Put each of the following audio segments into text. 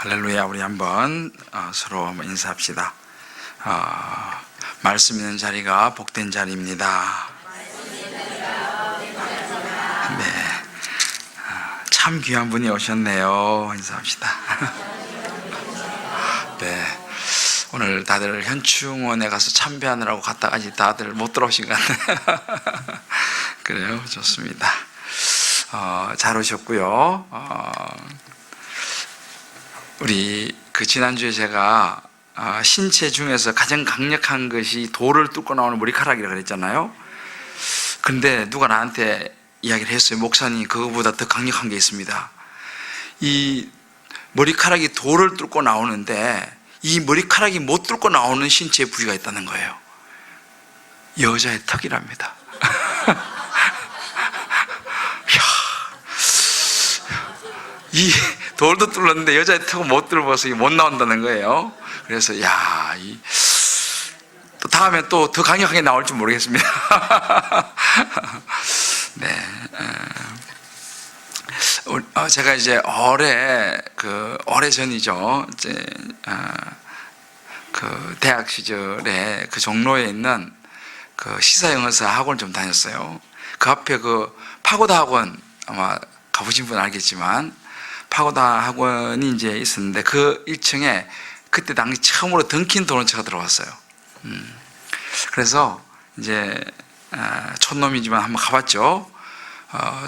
할렐루야. 우리 한번 서로 한번 인사합시다. 말씀 있는 자리가 복된 자리입니다. 네, 참 귀한 분이 오셨네요. 인사합시다. 네, 오늘 다들 현충원에 가서 참배하느라고 갔다가 아직 다들 못 들어오신 것 같네요. 그래요, 좋습니다. 잘 오셨고요. 우리 지난주에 제가 신체 중에서 가장 강력한 것이 돌을 뚫고 나오는 머리카락이라고 그랬잖아요. 근데 누가 나한테 이야기를 했어요. 목사님, 그거보다 더 강력한 게 있습니다. 이 머리카락이 돌을 뚫고 나오는데 이 머리카락이 못 뚫고 나오는 신체의 부위가 있다는 거예요. 여자의 턱이랍니다. 이 돌도 뚫었는데 여자의 턱은 못 뚫어서 못 나온다는 거예요. 그래서 또 다음에 또 더 강력하게 나올지 모르겠습니다. 네, 제가 이제 오래 전이죠. 이제 대학 시절에 종로에 있는 시사영어사 학원을 좀 다녔어요. 그 앞에 파고다 학원, 아마 가보신 분 알겠지만 파고다 학원이 이제 있었는데 그 1층에 그때 당시 처음으로 던킨 도너츠가 들어왔어요. 그래서 이제 촌놈이지만 한번 가봤죠.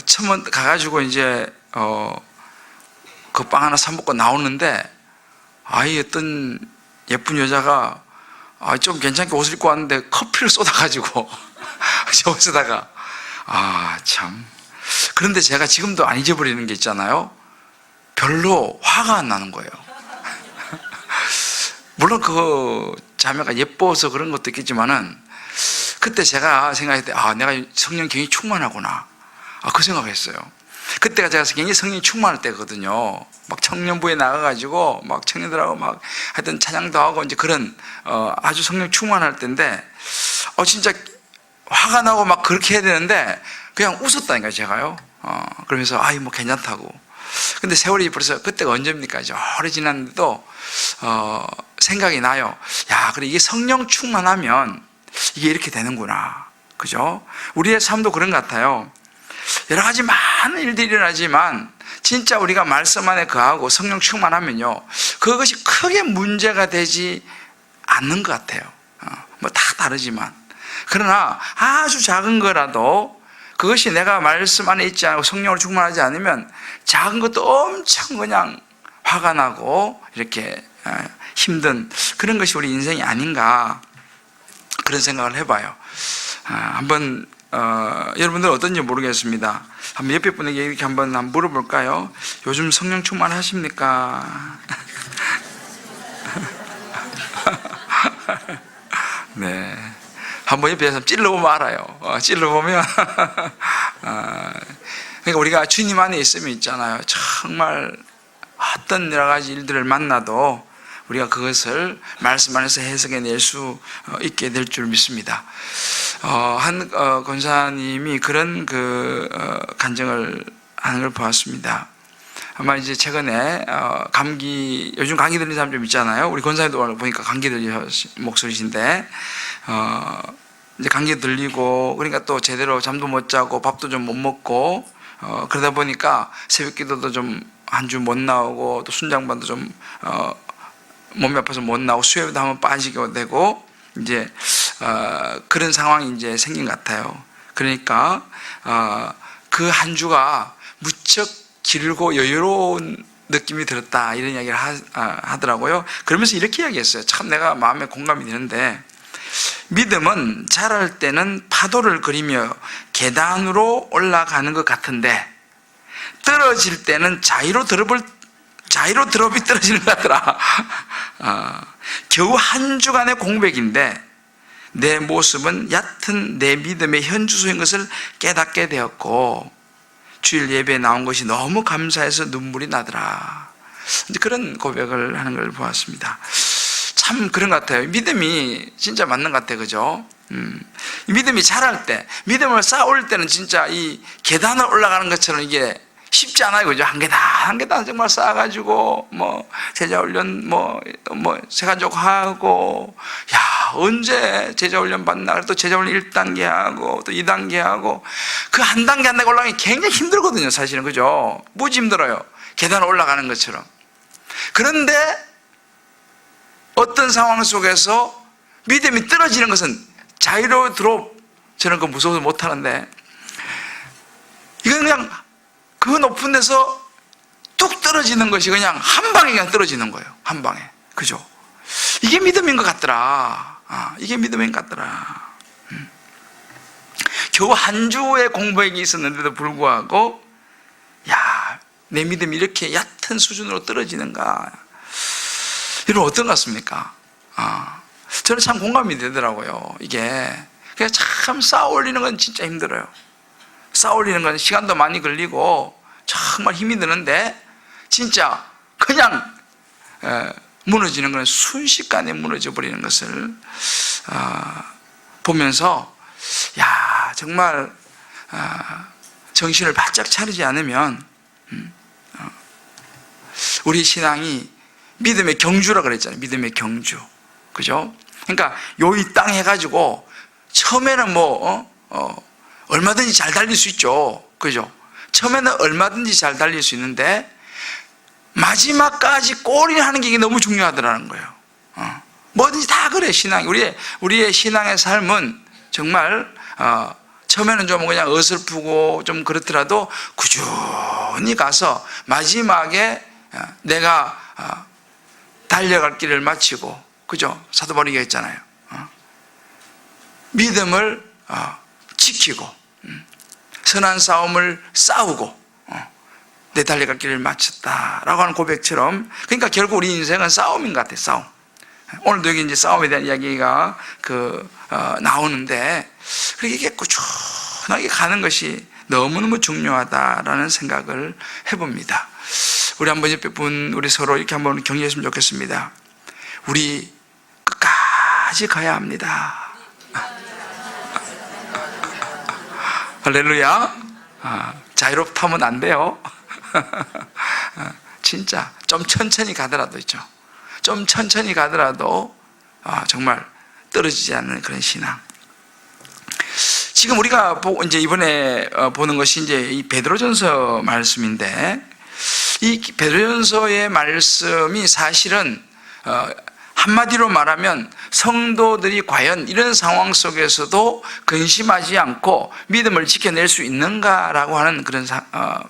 처음 가가지고 이제 그 빵 하나 사 먹고 나오는데 어떤 예쁜 여자가 좀 괜찮게 옷을 입고 왔는데 커피를 쏟아가지고 저기다가 참. 그런데 제가 지금도 안 잊어버리는 게 있잖아요. 별로 화가 안 나는 거예요. 물론 자매가 예뻐서 그런 것도 있겠지만은 그때 제가 생각했을 때 내가 성령 굉장히 충만하구나, 그 생각했어요. 그때가 제가 굉장히 성령이 충만할 때거든요. 막 청년부에 나가가지고 막 청년들하고 막 하여튼 찬양도 하고 이제 그런 아주 성령 충만할 때인데 진짜 화가 나고 막 그렇게 해야 되는데 그냥 웃었다니까요, 제가요. 그러면서 뭐 괜찮다고. 근데 세월이 벌써 그때가 언제입니까? 이제 오래 지났는데도 생각이 나요. 그래, 이게 성령 충만하면 이게 이렇게 되는구나. 그죠? 우리의 삶도 그런 것 같아요. 여러 가지 많은 일들이 일어나지만 진짜 우리가 말씀 안에 거하고 성령 충만하면요, 그것이 크게 문제가 되지 않는 것 같아요. 뭐 다 다르지만. 그러나 아주 작은 거라도 그것이 내가 말씀 안에 있지 않고 성령으로 충만하지 않으면 작은 것도 엄청 그냥 화가 나고 이렇게 힘든 그런 것이 우리 인생이 아닌가, 그런 생각을 해봐요. 한번 여러분들 어떤지 모르겠습니다. 한번 옆에 분에게 이렇게 한번 물어볼까요? 요즘 성령 충만하십니까? 네, 한번 옆에서 찔러보면 알아요. 찔러보면 그러니까 우리가 주님 안에 있으면 있잖아요, 정말 어떤 여러 가지 일들을 만나도 우리가 그것을 말씀 안에서 해석해낼 수 있게 될 줄 믿습니다. 한 권사님이 그런 간증을 하는 걸 보았습니다. 아마 이제 최근에 요즘 감기 들리는 사람 좀 있잖아요. 우리 권사님도 보니까 감기 들리는 목소리신데 이제 감기 들리고, 그러니까 또 제대로 잠도 못 자고 밥도 좀 못 먹고 그러다 보니까 새벽기도도 좀 한 주 못 나오고, 또 순장반도 좀 몸이 아파서 못 나오고, 수요일도 한번 빠지게 되고, 이제 그런 상황이 이제 생긴 것 같아요. 그러니까 그 한 주가 무척 길고 여유로운 느낌이 들었다, 이런 이야기를 하더라고요. 그러면서 이렇게 이야기했어요. 참 내가 마음에 공감이 되는데, 믿음은 자랄 때는 파도를 그리며 계단으로 올라가는 것 같은데 떨어질 때는 자이로 드롭이 떨어지는 것 같더라. 겨우 한 주간의 공백인데 내 모습은 얕은 내 믿음의 현주소인 것을 깨닫게 되었고, 주일 예배에 나온 것이 너무 감사해서 눈물이 나더라. 그런 고백을 하는 걸 보았습니다. 참 그런 것 같아요. 믿음이 진짜 맞는 것 같아요. 그죠? 믿음이 자랄 때, 믿음을 쌓을 때는 진짜 이 계단을 올라가는 것처럼 이게 쉽지 않아요, 그죠? 한 개당 한 개당 정말 쌓아가지고 제자훈련 세가족 하고, 야, 언제 제자훈련 받나? 또 제자훈련 1단계 하고 또 2단계 하고, 그 한 단계 한 단계 올라가기 굉장히 힘들거든요, 사실은. 그죠? 무지 힘들어요, 계단 올라가는 것처럼. 그런데 어떤 상황 속에서 믿음이 떨어지는 것은 자이로 드롭, 저는 그거 무서워서 못하는데, 이건 그냥 그 높은 데서 뚝 떨어지는 것이 그냥 한 방에 그냥 떨어지는 거예요, 한 방에. 그죠? 이게 믿음인 것 같더라. 이게 믿음인 것 같더라. 겨우 한 주의 공부액이 있었는데도 불구하고, 야, 내 믿음이 이렇게 얕은 수준으로 떨어지는가. 이건 어떤 것 같습니까? 저는 참 공감이 되더라고요, 이게. 그냥 참 쌓아 올리는 건 진짜 힘들어요. 쌓아 올리는 건 시간도 많이 걸리고 정말 힘이 드는데, 진짜 그냥 무너지는 건 순식간에 무너져 버리는 것을 보면서, 야, 정말 정신을 바짝 차리지 않으면 우리 신앙이 믿음의 경주라 그랬잖아요. 믿음의 경주. 그죠? 그러니까 요이 땅 해가지고 처음에는 얼마든지 잘 달릴 수 있죠. 그죠? 처음에는 얼마든지 잘 달릴 수 있는데, 마지막까지 골인하는 게 너무 중요하더라는 거예요. 뭐든지 다 그래, 신앙이. 우리의 신앙의 삶은 정말, 처음에는 좀 그냥 어설프고 좀 그렇더라도 꾸준히 가서 마지막에 내가 달려갈 길을 마치고, 그죠? 사도 바울이 얘기했잖아요. 믿음을 지키고 선한 싸움을 싸우고 내 달려갈 길을 마쳤다라고 하는 고백처럼, 그러니까 결국 우리 인생은 싸움인 것 같아요. 싸움. 오늘도 여기 이제 싸움에 대한 이야기가 나오는데, 그렇게 꾸준하게 가는 것이 너무너무 중요하다라는 생각을 해봅니다. 우리 한번 옆에 분, 우리 서로 이렇게 한번 격려했으면 좋겠습니다. 우리 끝까지 가야 합니다. 할렐루야. 자유롭다면 안 돼요. 진짜 좀 천천히 가더라도 있죠. 좀 천천히 가더라도 정말 떨어지지 않는 그런 신앙. 지금 우리가 이제 이번에 보는 것이 이제 이 베드로전서 말씀인데, 이 베드로전서의 말씀이 사실은 한마디로 말하면 성도들이 과연 이런 상황 속에서도 근심하지 않고 믿음을 지켜낼 수 있는가라고 하는 그런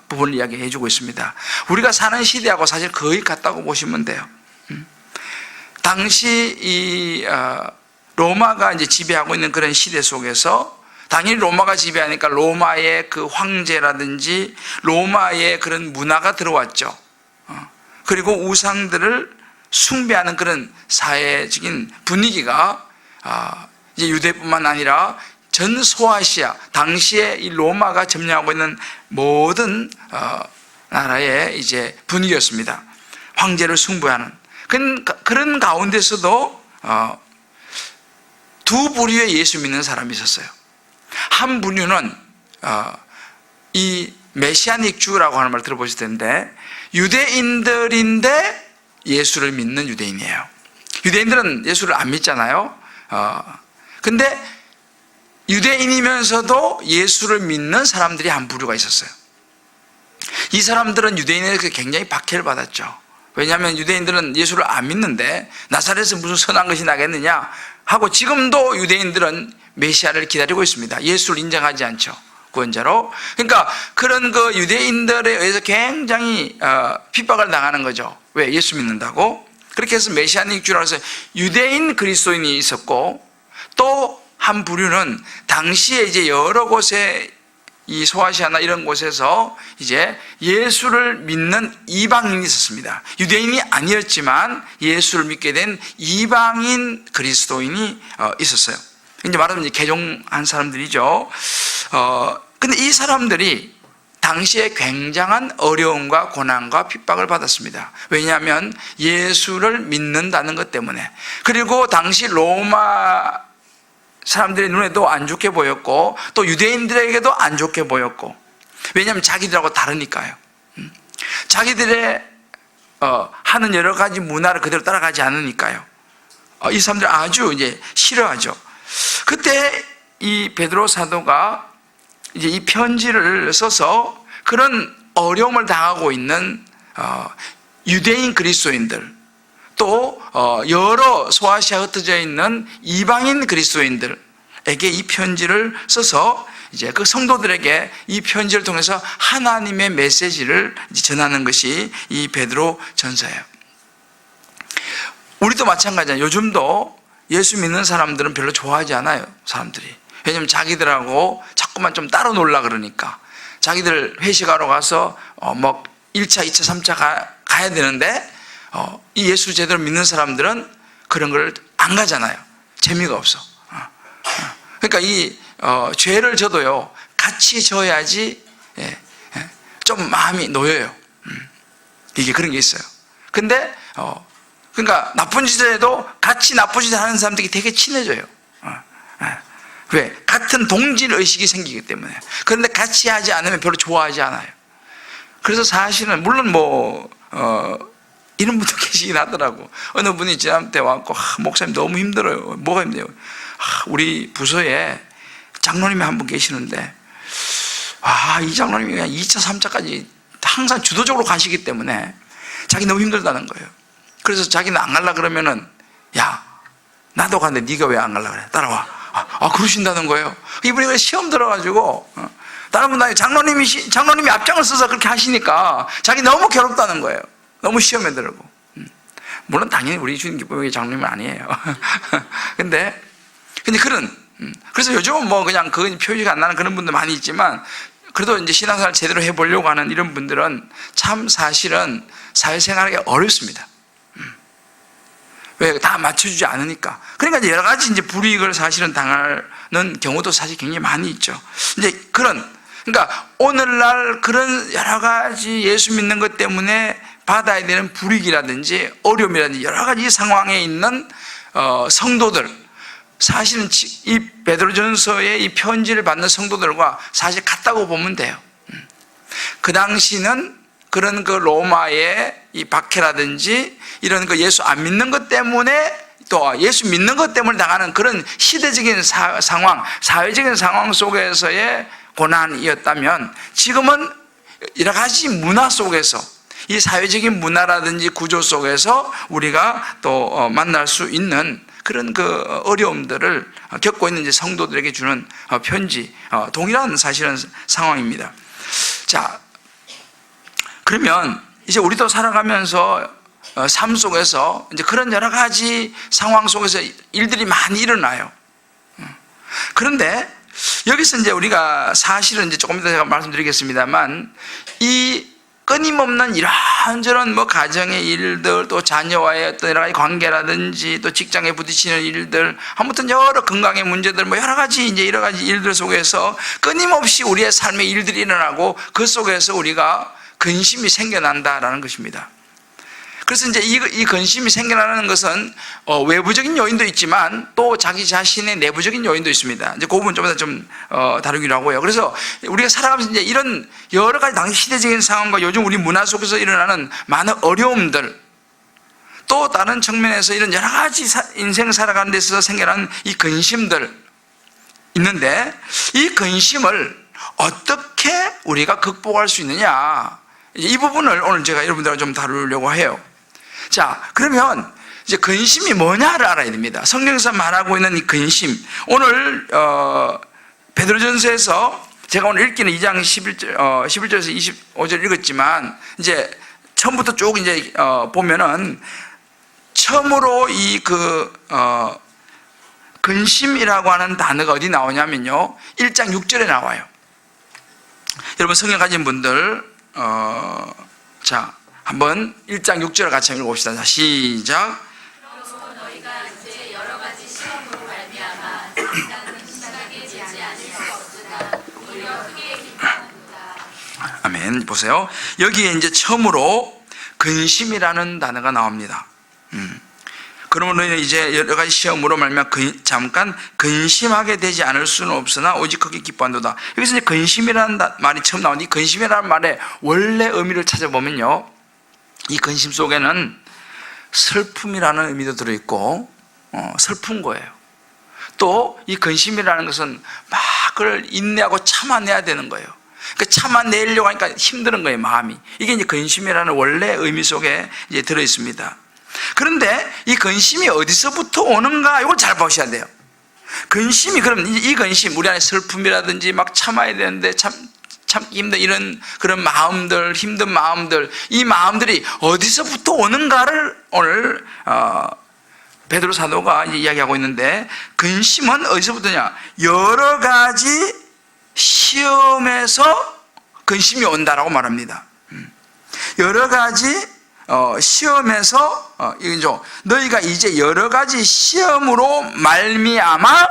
부분을 이야기해 주고 있습니다. 우리가 사는 시대하고 사실 거의 같다고 보시면 돼요. 당시 이 로마가 이제 지배하고 있는 그런 시대 속에서, 당연히 로마가 지배하니까 로마의 그 황제라든지 로마의 그런 문화가 들어왔죠. 그리고 우상들을 숭배하는 그런 사회적인 분위기가 이제 유대뿐만 아니라 전 소아시아, 당시에 이 로마가 점령하고 있는 모든 나라의 이제 분위기였습니다. 황제를 숭배하는 그런 가운데서도 두 부류의 예수 믿는 사람이 있었어요. 한 부류는 이 메시아닉 주라고 하는 말 들어보실 텐데, 유대인들인데 예수를 믿는 유대인이에요. 유대인들은 예수를 안 믿잖아요. 근데 유대인이면서도 예수를 믿는 사람들이 한 부류가 있었어요. 이 사람들은 유대인에게 굉장히 박해를 받았죠. 왜냐하면 유대인들은 예수를 안 믿는데 나사렛에서 무슨 선한 것이 나겠느냐 하고, 지금도 유대인들은 메시아를 기다리고 있습니다. 예수를 인정하지 않죠, 구원자로. 그러니까 그런 그 유대인들에 의해서 굉장히 핍박을 당하는 거죠. 왜? 예수 믿는다고. 그렇게 해서 메시아닉 주라고 해서 유대인 그리스도인이 있었고, 또 한 부류는 당시에 이제 여러 곳에 이 소아시아나 이런 곳에서 이제 예수를 믿는 이방인이 있었습니다. 유대인이 아니었지만 예수를 믿게 된 이방인 그리스도인이 있었어요. 이제 말하면 이제 개종한 사람들이죠. 근데 이 사람들이 당시에 굉장한 어려움과 고난과 핍박을 받았습니다. 왜냐하면 예수를 믿는다는 것 때문에. 그리고 당시 로마 사람들의 눈에도 안 좋게 보였고, 또 유대인들에게도 안 좋게 보였고, 왜냐하면 자기들하고 다르니까요. 자기들의 하는 여러 가지 문화를 그대로 따라가지 않으니까요. 이 사람들 아주 이제 싫어하죠. 그때 이 베드로 사도가 이제 이 편지를 써서 그런 어려움을 당하고 있는 유대인 그리스도인들, 또 여러 소아시아에 흩어져 있는 이방인 그리스도인들에게 이 편지를 써서 이제 그 성도들에게 이 편지를 통해서 하나님의 메시지를 전하는 것이 이 베드로 전서예요. 우리도 마찬가지예요. 요즘도 예수 믿는 사람들은 별로 좋아하지 않아요, 사람들이. 왜냐하면 자기들하고 자꾸만 좀 따로 놀라 그러니까. 자기들 회식하러 가서 뭐 1차, 2차, 3차 가야 되는데 이 예수 제대로 믿는 사람들은 그런 걸 안 가잖아요. 재미가 없어. 그러니까 이 죄를 져도요, 같이 져야지 좀 마음이 놓여요. 이게 그런 게 있어요. 근데 그러니까 나쁜 짓을 해도 같이 나쁜 짓을 하는 사람들이 되게 친해져요. 왜? 같은 동질 의식이 생기기 때문에. 그런데 같이 하지 않으면 별로 좋아하지 않아요. 그래서 사실은 물론 이런 분도 계시긴 하더라고. 어느 분이 저한테 와서 목사님 너무 힘들어요. 뭐가 힘들어요? 우리 부서에 장로님이 한 분 계시는데 이 장로님이 그냥 2차, 3차까지 항상 주도적으로 가시기 때문에 자기 너무 힘들다는 거예요. 그래서 자기는 안 갈라 그러면은, 야, 나도 가는데 네가 왜 안 갈라 그래? 따라와. 그러신다는 거예요. 이분이 시험 들어가지고 다른 분은 장로님이 앞장을 서서 그렇게 하시니까 자기 너무 괴롭다는 거예요. 너무 시험에 들고. 물론 당연히 우리 주님 기쁨의 장로님은 아니에요. 근데 그래서 요즘은 뭐 그냥 그건 표시가 안 나는 그런 분들 많이 있지만, 그래도 이제 신앙생활 제대로 해보려고 하는 이런 분들은 참 사실은 사회생활하기 어렵습니다. 왜? 다 맞춰주지 않으니까. 그러니까 이제 여러 가지 이제 불이익을 사실은 당하는 경우도 사실 굉장히 많이 있죠. 이제 그러니까 오늘날 그런 여러 가지 예수 믿는 것 때문에 받아야 되는 불이익이라든지 어려움이라든지 여러 가지 상황에 있는 성도들, 사실은 이 베드로전서의 이 편지를 받는 성도들과 사실 같다고 보면 돼요. 그 당시는 그런 그 로마의 이 박해라든지 이런 그 예수 안 믿는 것 때문에, 또 예수 믿는 것 때문에 당하는 그런 시대적인 상황, 사회적인 상황 속에서의 고난이었다면, 지금은 여러 가지 문화 속에서, 이 사회적인 문화라든지 구조 속에서 우리가 또 만날 수 있는 그런 그 어려움들을 겪고 있는 이제 성도들에게 주는 편지, 동일한 사실은 상황입니다. 자, 그러면 이제 우리도 살아가면서 삶 속에서 이제 그런 여러 가지 상황 속에서 일들이 많이 일어나요. 그런데 여기서 이제 우리가 사실은 이제 조금 이따 제가 말씀드리겠습니다만, 이 끊임없는 이런저런 뭐 가정의 일들, 또 자녀와의 어떤 여러 가지 관계라든지, 또 직장에 부딪히는 일들, 아무튼 여러 건강의 문제들, 뭐 여러 가지 이제 여러 가지 일들 속에서 끊임없이 우리의 삶의 일들이 일어나고, 그 속에서 우리가 근심이 생겨난다라는 것입니다. 그래서 이제 이 근심이 생겨나는 것은 외부적인 요인도 있지만 또 자기 자신의 내부적인 요인도 있습니다. 이제 그 부분 좀 더 좀 다루기로 하고요. 그래서 우리가 살아가면서 이제 이런 여러 가지 당시 시대적인 상황과 요즘 우리 문화 속에서 일어나는 많은 어려움들, 또 다른 측면에서 이런 여러 가지 인생 살아가는 데 있어서 생겨나는 이 근심들 있는데, 이 근심을 어떻게 우리가 극복할 수 있느냐, 이 부분을 오늘 제가 여러분들과 좀 다루려고 해요. 자, 그러면 이제 근심이 뭐냐를 알아야 됩니다. 성경에서 말하고 있는 이 근심, 오늘 베드로전서에서 제가 오늘 읽기는 2장 11절에서 25절 읽었지만, 이제 처음부터 쭉 이제 보면은 처음으로 이 근심이라고 하는 단어가 어디 나오냐면요, 1장 6절에 나와요. 여러분 성경 가진 분들 자, 한번 1장 6절을 같이 읽어봅시다. 자, 시작. 그러므로 너희가 이제 여러 가지 시험으로 말미암아 심각하게 되지 아니할 수 없으나 오히려 크게 기뻐하는도다. 아멘. 보세요. 여기에 이제 처음으로 근심이라는 단어가 나옵니다. 그러면 너희는 이제 여러 가지 시험으로 말미암아 잠깐 근심하게 되지 않을 수는 없으나 오직 크게 기뻐한도다. 여기서 이제 근심이라는 말이 처음 나오니, 근심이라는 말의 원래 의미를 찾아보면요, 이 근심 속에는 슬픔이라는 의미도 들어있고 슬픈 거예요. 또 이 근심이라는 것은 막 그걸 인내하고 참아내야 되는 거예요. 그 참아내려고 하니까 힘든 거예요, 마음이. 이게 이제 근심이라는 원래 의미 속에 이제 들어있습니다. 그런데 이 근심이 어디서부터 오는가, 이걸 잘 보셔야 돼요. 근심이, 그럼 이 근심, 우리 안에 슬픔이라든지 막 참아야 되는데 참기 힘든 이런 그런 마음들, 힘든 마음들, 이 마음들이 어디서부터 오는가를 오늘 베드로 사도가 이야기하고 있는데, 근심은 어디서부터냐? 여러 가지 시험에서 근심이 온다라고 말합니다. 여러 가지 시험에서 이거죠. 너희가 이제 여러 가지 시험으로 말미암아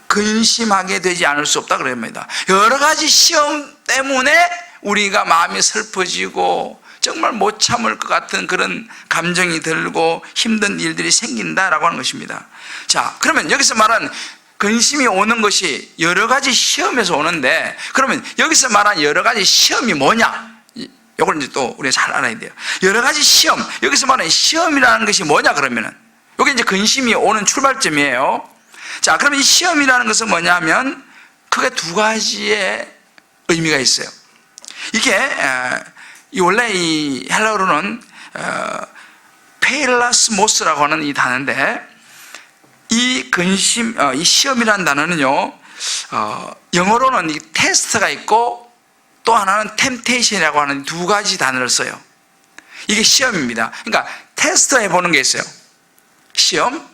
근심하게 되지 않을 수 없다 그럽니다. 여러 가지 시험 때문에 우리가 마음이 슬퍼지고 정말 못 참을 것 같은 그런 감정이 들고 힘든 일들이 생긴다라고 하는 것입니다. 자, 그러면 여기서 말하는 근심이 오는 것이 여러 가지 시험에서 오는데, 그러면 여기서 말하는 여러 가지 시험이 뭐냐? 이걸 이제 또 우리가 잘 알아야 돼요. 여러 가지 시험, 여기서 말하는 시험이라는 것이 뭐냐 그러면은, 이게 이제 근심이 오는 출발점이에요. 자, 그러면 이 시험이라는 것은 뭐냐면 크게 두 가지의 의미가 있어요. 이게 원래 이 헬라어로는 페일라스모스라고 하는 이 단어인데, 이 근심, 이 시험이라는 단어는요, 영어로는 이 테스트가 있고 또 하나는 템테이션이라고 하는 두 가지 단어를 써요. 이게 시험입니다. 그러니까 테스트 해보는 게 있어요. 시험.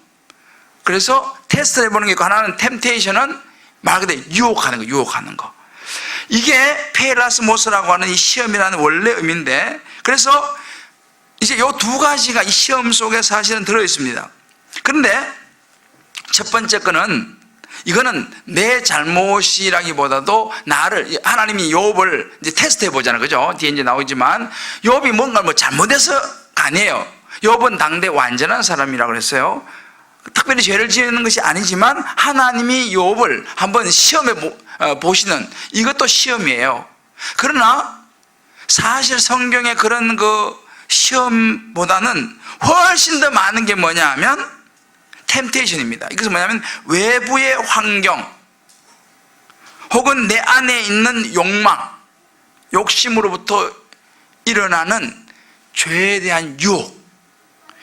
그래서 테스트 해보는 게 있고, 하나는 템테이션은 말 그대로 유혹하는 거. 이게 페라스모스라고 하는 이 시험이라는 원래 의미인데, 그래서 이제 이 두 가지가 이 시험 속에 사실은 들어있습니다. 그런데 첫 번째 거는, 이거는 내 잘못이라기보다도 나를, 하나님이 욥을 이제 테스트 해보잖아요. 그죠? 뒤에 이제 나오지만, 욥이 뭔가 뭐 잘못해서가 아니에요. 욥은 당대 완전한 사람이라고 그랬어요. 특별히 죄를 지는 것이 아니지만 하나님이 욥을 한번 시험해 보시는, 이것도 시험이에요. 그러나 사실 성경의 그런 그 시험보다는 훨씬 더 많은 게 뭐냐 하면 템테이션입니다. 이것은 뭐냐면 외부의 환경 혹은 내 안에 있는 욕망, 욕심으로부터 일어나는 죄에 대한 유혹,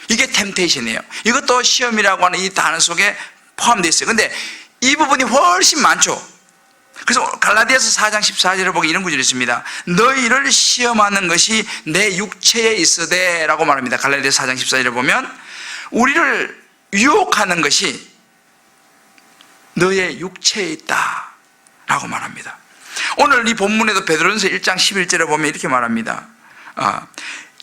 이게 템테이션이에요. 이것도 시험이라고 하는 이 단어 속에 포함되어 있어요. 근데 이 부분이 훨씬 많죠. 그래서 갈라디아서 4장 14절에 보기 이런 구절이 있습니다. 너희를 시험하는 것이 내 육체에 있으되 라고 말합니다. 갈라디아서 4장 14절에 보면 우리를 유혹하는 것이 너의 육체에 있다 라고 말합니다. 오늘 이 본문에도 베드로전서 1장 11절에 보면 이렇게 말합니다.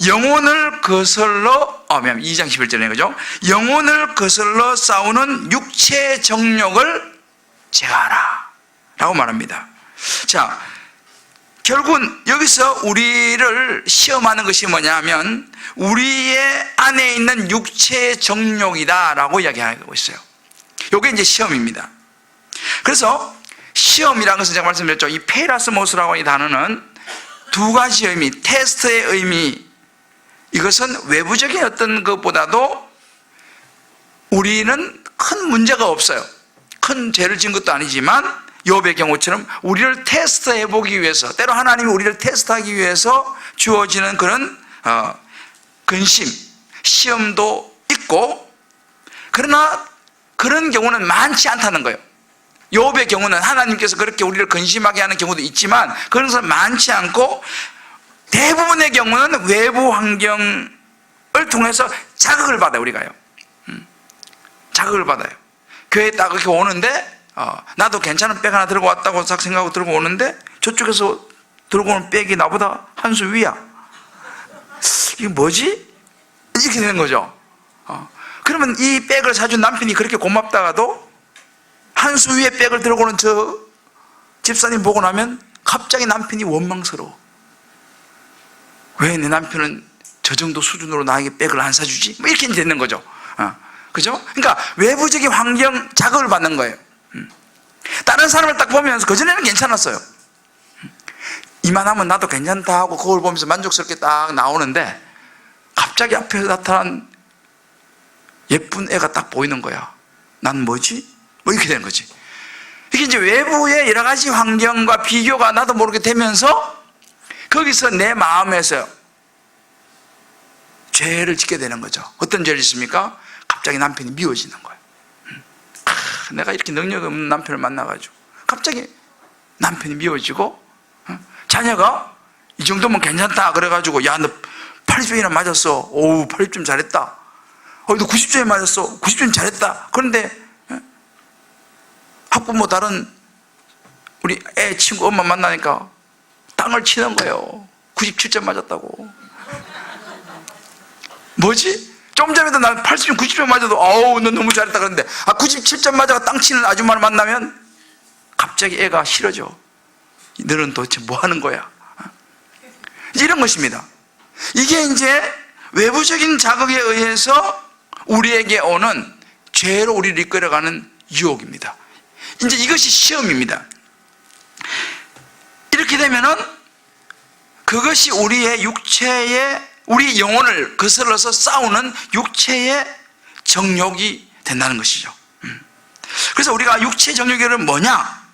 영혼을 거슬러 2장 11절에 그죠? 영혼을 거슬러 싸우는 육체의 정욕을 제하라 라고 말합니다. 자, 결국은 여기서 우리를 시험하는 것이 뭐냐면 우리의 안에 있는 육체의 정욕이다 라고 이야기하고 있어요. 이게 이제 시험입니다. 그래서 시험이라는 것은 제가 말씀드렸죠. 이 페라스모스라고 하는 이 단어는 두 가지 의미, 테스트의 의미, 이것은 외부적인 어떤 것보다도 우리는 큰 문제가 없어요. 큰 죄를 지은 것도 아니지만 욥의 경우처럼 우리를 테스트해 보기 위해서, 때로 하나님이 우리를 테스트하기 위해서 주어지는 그런 근심, 시험도 있고, 그러나 그런 경우는 많지 않다는 거예요. 욥의 경우는 하나님께서 그렇게 우리를 근심하게 하는 경우도 있지만 그런 것은 많지 않고, 대부분의 경우는 외부 환경을 통해서 자극을 받아요. 우리가요, 자극을 받아요. 교회에 딱 이렇게 오는데 나도 괜찮은 백 하나 들고 왔다고 생각하고 들고 오는데 저쪽에서 들고 오는 백이 나보다 한 수 위야. 이게 뭐지? 이렇게 되는 거죠. 그러면 이 백을 사준 남편이 그렇게 고맙다가도 한 수 위에 백을 들고 오는 저 집사님 보고 나면 갑자기 남편이 원망스러워. 왜 내 남편은 저 정도 수준으로 나에게 백을 안 사주지? 뭐 이렇게 되는 거죠. 그죠? 그러니까 외부적인 환경 자극을 받는 거예요. 다른 사람을 딱 보면서 그전에는 괜찮았어요. 이만하면 나도 괜찮다 하고 그걸 보면서 만족스럽게 딱 나오는데 갑자기 앞에서 나타난 예쁜 애가 딱 보이는 거야. 난 뭐지? 뭐 이렇게 되는 거지. 이게 이제 외부의 여러 가지 환경과 비교가 나도 모르게 되면서 거기서 내 마음에서 죄를 짓게 되는 거죠. 어떤 죄를 짓습니까? 갑자기 남편이 미워지는 거예요. 내가 이렇게 능력 없는 남편을 만나가지고 갑자기 남편이 미워지고, 자녀가 이 정도면 괜찮다 그래가지고 야 너 80점이나 맞았어. 오우 80점 잘했다. 너 90점에 맞았어. 90점 잘했다. 그런데 학부모 다른 우리 애 친구 엄마 만나니까 땅을 치는 거예요. 97점 맞았다고. 뭐지? 좀 전에도 난 80점 90점 맞아도 어우 너 너무 잘했다 그러는데 97점 맞아가 땅 치는 아줌마를 만나면 갑자기 애가 싫어져. 너는 도대체 뭐 하는 거야? 이런 것입니다. 이게 이제 외부적인 자극에 의해서 우리에게 오는 죄로 우리를 이끌어가는 유혹입니다. 이제 이것이 시험입니다. 이렇게 되면은 그것이 우리의 육체의 우리 영혼을 거슬러서 싸우는 육체의 정욕이 된다는 것이죠. 그래서 우리가 육체의 정욕이 뭐냐?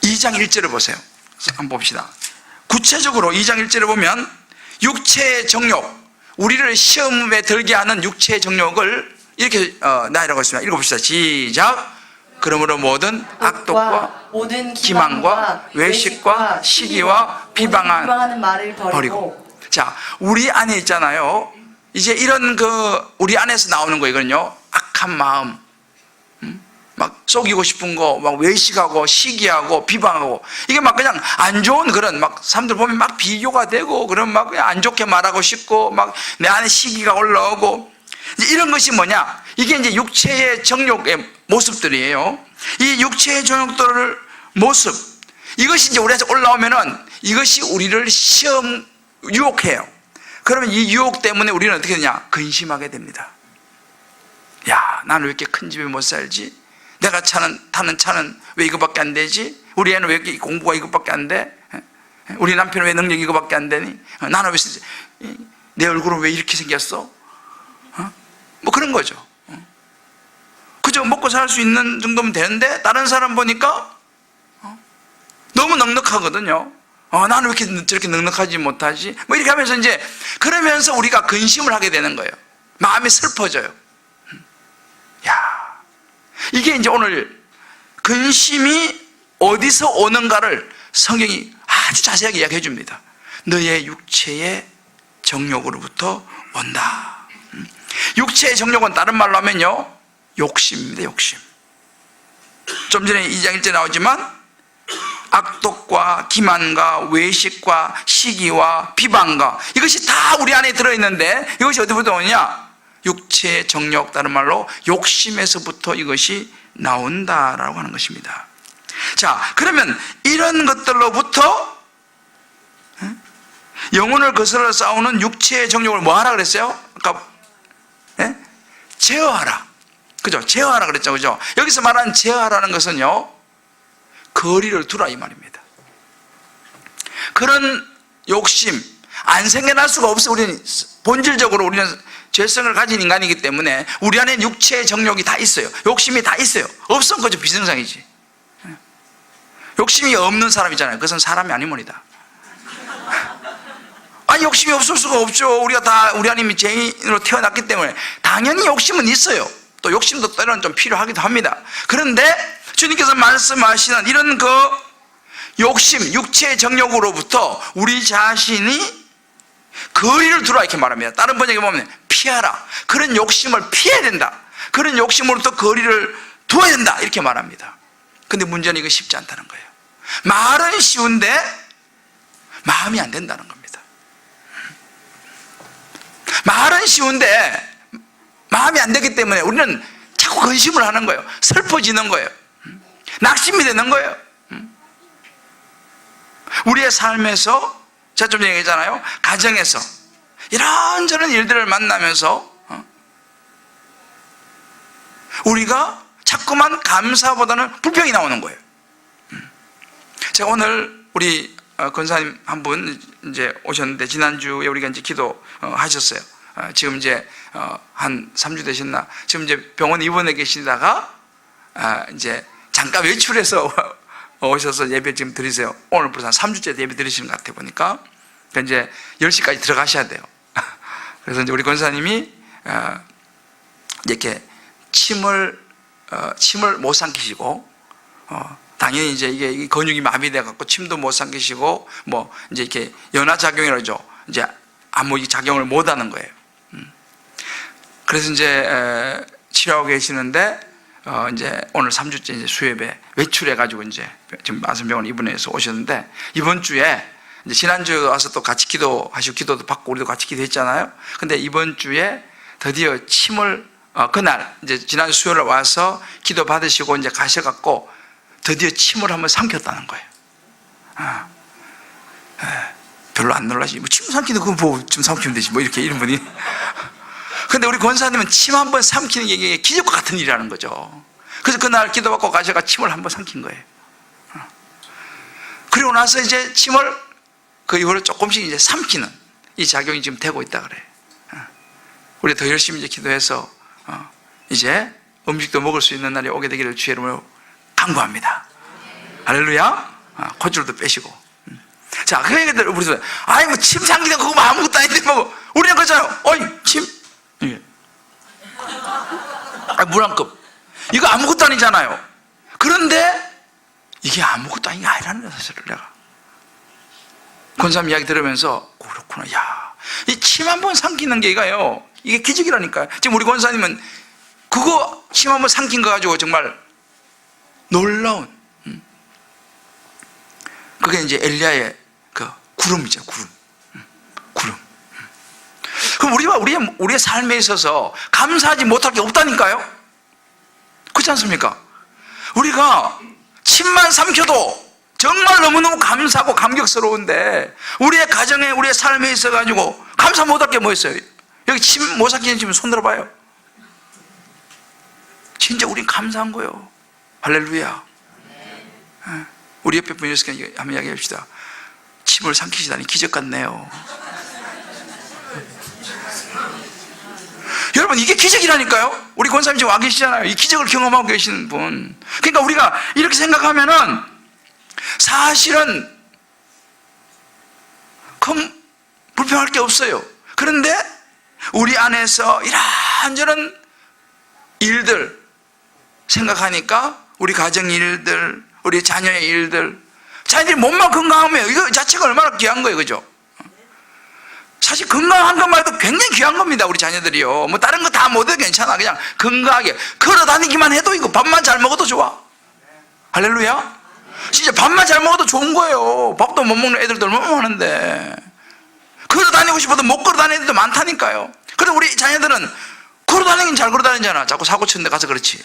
2장 1절을 보세요. 한번 봅시다. 구체적으로 2장 1절을 보면 육체의 정욕, 우리를 시험에 들게 하는 육체의 정욕을 이렇게 나열하고 있습니다. 읽어봅시다. 시작. 그러므로 모든 악독과 모든 기만과 외식과 시기와 비방하는 말을 버리고. 자, 우리 안에 있잖아요. 이제 이런 우리 안에서 나오는 거 이거는요. 악한 마음, 막 속이고 싶은 거, 막 외식하고 시기하고 비방하고, 이게 막 그냥 안 좋은 그런 막 사람들 보면 막 비교가 되고, 그런 막 그냥 안 좋게 말하고 싶고, 막 내 안에 시기가 올라오고, 이제 이런 것이 뭐냐? 이게 이제 육체의 정욕의 모습들이에요. 이 육체의 정욕들을 모습, 이것이 이제 우리한테 올라오면은 이것이 우리를 유혹해요. 그러면 이 유혹 때문에 우리는 어떻게 되냐? 근심하게 됩니다. 야, 나는 왜 이렇게 큰 집에 못 살지? 내가 타는 차는 왜 이거밖에 안 되지? 우리 애는 왜 이렇게 공부가 이거밖에 안 돼? 우리 남편은 왜 능력이 이거밖에 안 되니? 나는 왜 내 얼굴은 왜 이렇게 생겼어? 뭐 그런 거죠. 그저 먹고 살 수 있는 정도면 되는데 다른 사람 보니까 너무 넉넉하거든요. 나는 왜 이렇게 저렇게 넉넉하지 못하지? 뭐 이렇게 하면서 이제 그러면서 우리가 근심을 하게 되는 거예요. 마음이 슬퍼져요. 야, 이게 이제 오늘 근심이 어디서 오는가를 성경이 아주 자세하게 이야기해 줍니다. 너의 육체의 정욕으로부터 온다. 육체의 정욕은 다른 말로 하면요, 욕심입니다. 욕심. 좀 전에 2장 1절에 나오지만 악독과 기만과 외식과 시기와 비방과, 이것이 다 우리 안에 들어있는데 이것이 어디부터 오느냐? 육체의 정욕, 다른 말로 욕심에서부터 이것이 나온다라고 하는 것입니다. 자, 그러면 이런 것들로부터 영혼을 거슬러 싸우는 육체의 정욕을 뭐 하라 그랬어요? 아까 제어하라. 그죠? 제어하라 그랬죠. 그죠? 여기서 말하는 제어하라는 것은요, 거리를 두라 이 말입니다. 그런 욕심 안 생겨날 수가 없어. 우리는 본질적으로 우리는 죄성을 가진 인간이기 때문에 우리 안에 육체의 정욕이 다 있어요. 욕심이 다 있어요. 없으면 그저 비정상이지. 욕심이 없는 사람이잖아요. 그것은 사람이 아니므리다. 아니, 욕심이 없을 수가 없죠. 우리가 다 우리 하나님이 죄인으로 태어났기 때문에 당연히 욕심은 있어요. 또 욕심도 때로는 좀 필요하기도 합니다. 그런데 주님께서 말씀하시는 이런 욕심, 육체의 정욕으로부터 우리 자신이 거리를 두라 이렇게 말합니다. 다른 번역에 보면 피하라. 그런 욕심을 피해야 된다. 그런 욕심으로부터 거리를 두어야 된다 이렇게 말합니다. 근데 문제는 이거 쉽지 않다는 거예요. 말은 쉬운데 마음이 안 된다는 겁니다. 말은 쉬운데 마음이 안 되기 때문에 우리는 자꾸 근심을 하는 거예요. 슬퍼지는 거예요. 낙심이 되는 거예요. 우리의 삶에서 제가 좀 얘기했잖아요. 가정에서 이런저런 일들을 만나면서 우리가 자꾸만 감사보다는 불평이 나오는 거예요. 제가 오늘 우리 권사님 한 분 이제 오셨는데, 지난주에 우리가 이제 기도 하셨어요. 지금 이제 한 3주 되셨나? 지금 이제 병원 입원해 계시다가 이제 잠깐 외출해서 오셔서 예배 지금 드리세요. 오늘 벌써 한 3주째 예배 드리시는 것 같아 보니까. 그러니까 이제 10시까지 들어가셔야 돼요. 그래서 이제 우리 권사님이 이렇게 침을 못 삼키시고, 당연히 이제 이게 근육이 마비돼 갖고 침도 못 삼키시고, 뭐 이제 이렇게 연화작용이라죠. 이제 아무 작용을 못 하는 거예요. 그래서 이제 치료하고 계시는데, 이제 오늘 3주째 이제 수협에 외출해가지고 이제 지금 마선병원 입원해서 오셨는데, 이번 주에 이제 지난주에 와서 또 같이 기도하시고 기도도 받고 우리도 같이 기도했잖아요. 근데 이번 주에 드디어 침을 그날 이제 지난 수요일 와서 기도 받으시고 이제 가셔갖고 드디어 침을 한번 삼켰다는 거예요. 별로 안 놀라지. 뭐 침 삼키는 거 뭐 좀 삼키면 되지 뭐 이렇게 이런 분이. 근데 우리 권사님은 침 한번 삼키는 게 이게 기적과 같은 일이라는 거죠. 그래서 그날 기도받고 가셔가 침을 한번 삼킨 거예요. 그리고 나서 이제 침을 그 이후로 조금씩 이제 삼키는 이 작용이 지금 되고 있다 그래요. 우리 더 열심히 이제 기도해서 이제 음식도 먹을 수 있는 날이 오게 되기를 주의 이름으로 간구합니다. 할렐루야. 콧줄도 빼시고. 자, 그 얘기들 우리도 아이 뭐 침 삼키는 그거 뭐 아무것도 아닌데 뭐 우리는 그렇잖아요. 어이 침 이게 물 한 컵 이거 아무것도 아니잖아요. 그런데 이게 아무것도 아닌 게 아니라는 사실을 내가 권사님 이야기 들으면서 그렇구나. 야, 이 침 한 번 삼키는 게 이게 기적이라니까요. 지금 우리 권사님은 그거 침 한 번 삼킨 거 가지고 정말 놀라운 그게 이제 엘리야의 그 구름이죠. 구름. 그럼 우리의 삶에 있어서 감사하지 못할 게 없다니까요. 그렇지 않습니까? 우리가 침만 삼켜도 정말 너무너무 감사하고 감격스러운데 우리의 가정에 우리의 삶에 있어가지고 감사 못할 게 뭐 있어요? 여기 침 못 삼키는 집 손 들어봐요. 진짜 우린 감사한 거예요. 할렐루야. 우리 옆에 분이 있으니까 한번 이야기합시다. 침을 삼키시다니 기적 같네요. 여러분 이게 기적이라니까요. 우리 권사님 지금 와 계시잖아요. 이 기적을 경험하고 계시는 분. 그러니까 우리가 이렇게 생각하면은 사실은 불평할 게 없어요. 그런데 우리 안에서 이런저런 일들 생각하니까 우리 가정 일들, 우리 자녀의 일들, 자녀들이 몸만 건강하면 이거 자체가 얼마나 귀한 거예요. 그죠? 사실 건강한 것만 해도 굉장히 귀한 겁니다. 우리 자녀들이요. 뭐 다른 거 다 못해도 괜찮아. 그냥 건강하게 걸어 다니기만 해도 이거 밥만 잘 먹어도 좋아. 할렐루야. 진짜 밥만 잘 먹어도 좋은 거예요. 밥도 못 먹는 애들도 얼마나 많은데. 걸어 다니고 싶어도 못 걸어 다니는 애들도 많다니까요. 그래도 우리 자녀들은 걸어 다니긴 잘 걸어 다니잖아. 자꾸 사고 치는 데 가서 그렇지.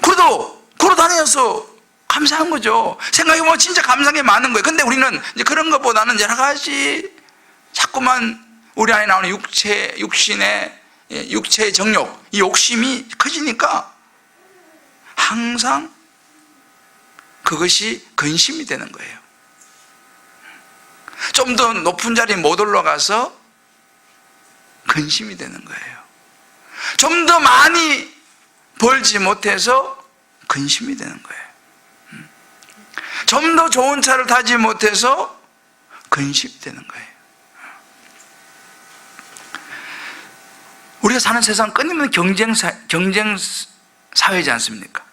그래도 걸어 다니면서 감사한 거죠. 생각해보면 진짜 감사한 게 많은 거예요. 근데 우리는 이제 그런 것보다는 여러 가지 자꾸만 우리 안에 나오는 육신의 정욕, 이 욕심이 커지니까 항상 그것이 근심이 되는 거예요. 좀 더 높은 자리에 못 올라가서 근심이 되는 거예요. 좀 더 많이 벌지 못해서 근심이 되는 거예요. 좀 더 좋은 차를 타지 못해서 근심이 되는 거예요. 우리가 사는 세상 끊임없는 경쟁 사회지 않습니까?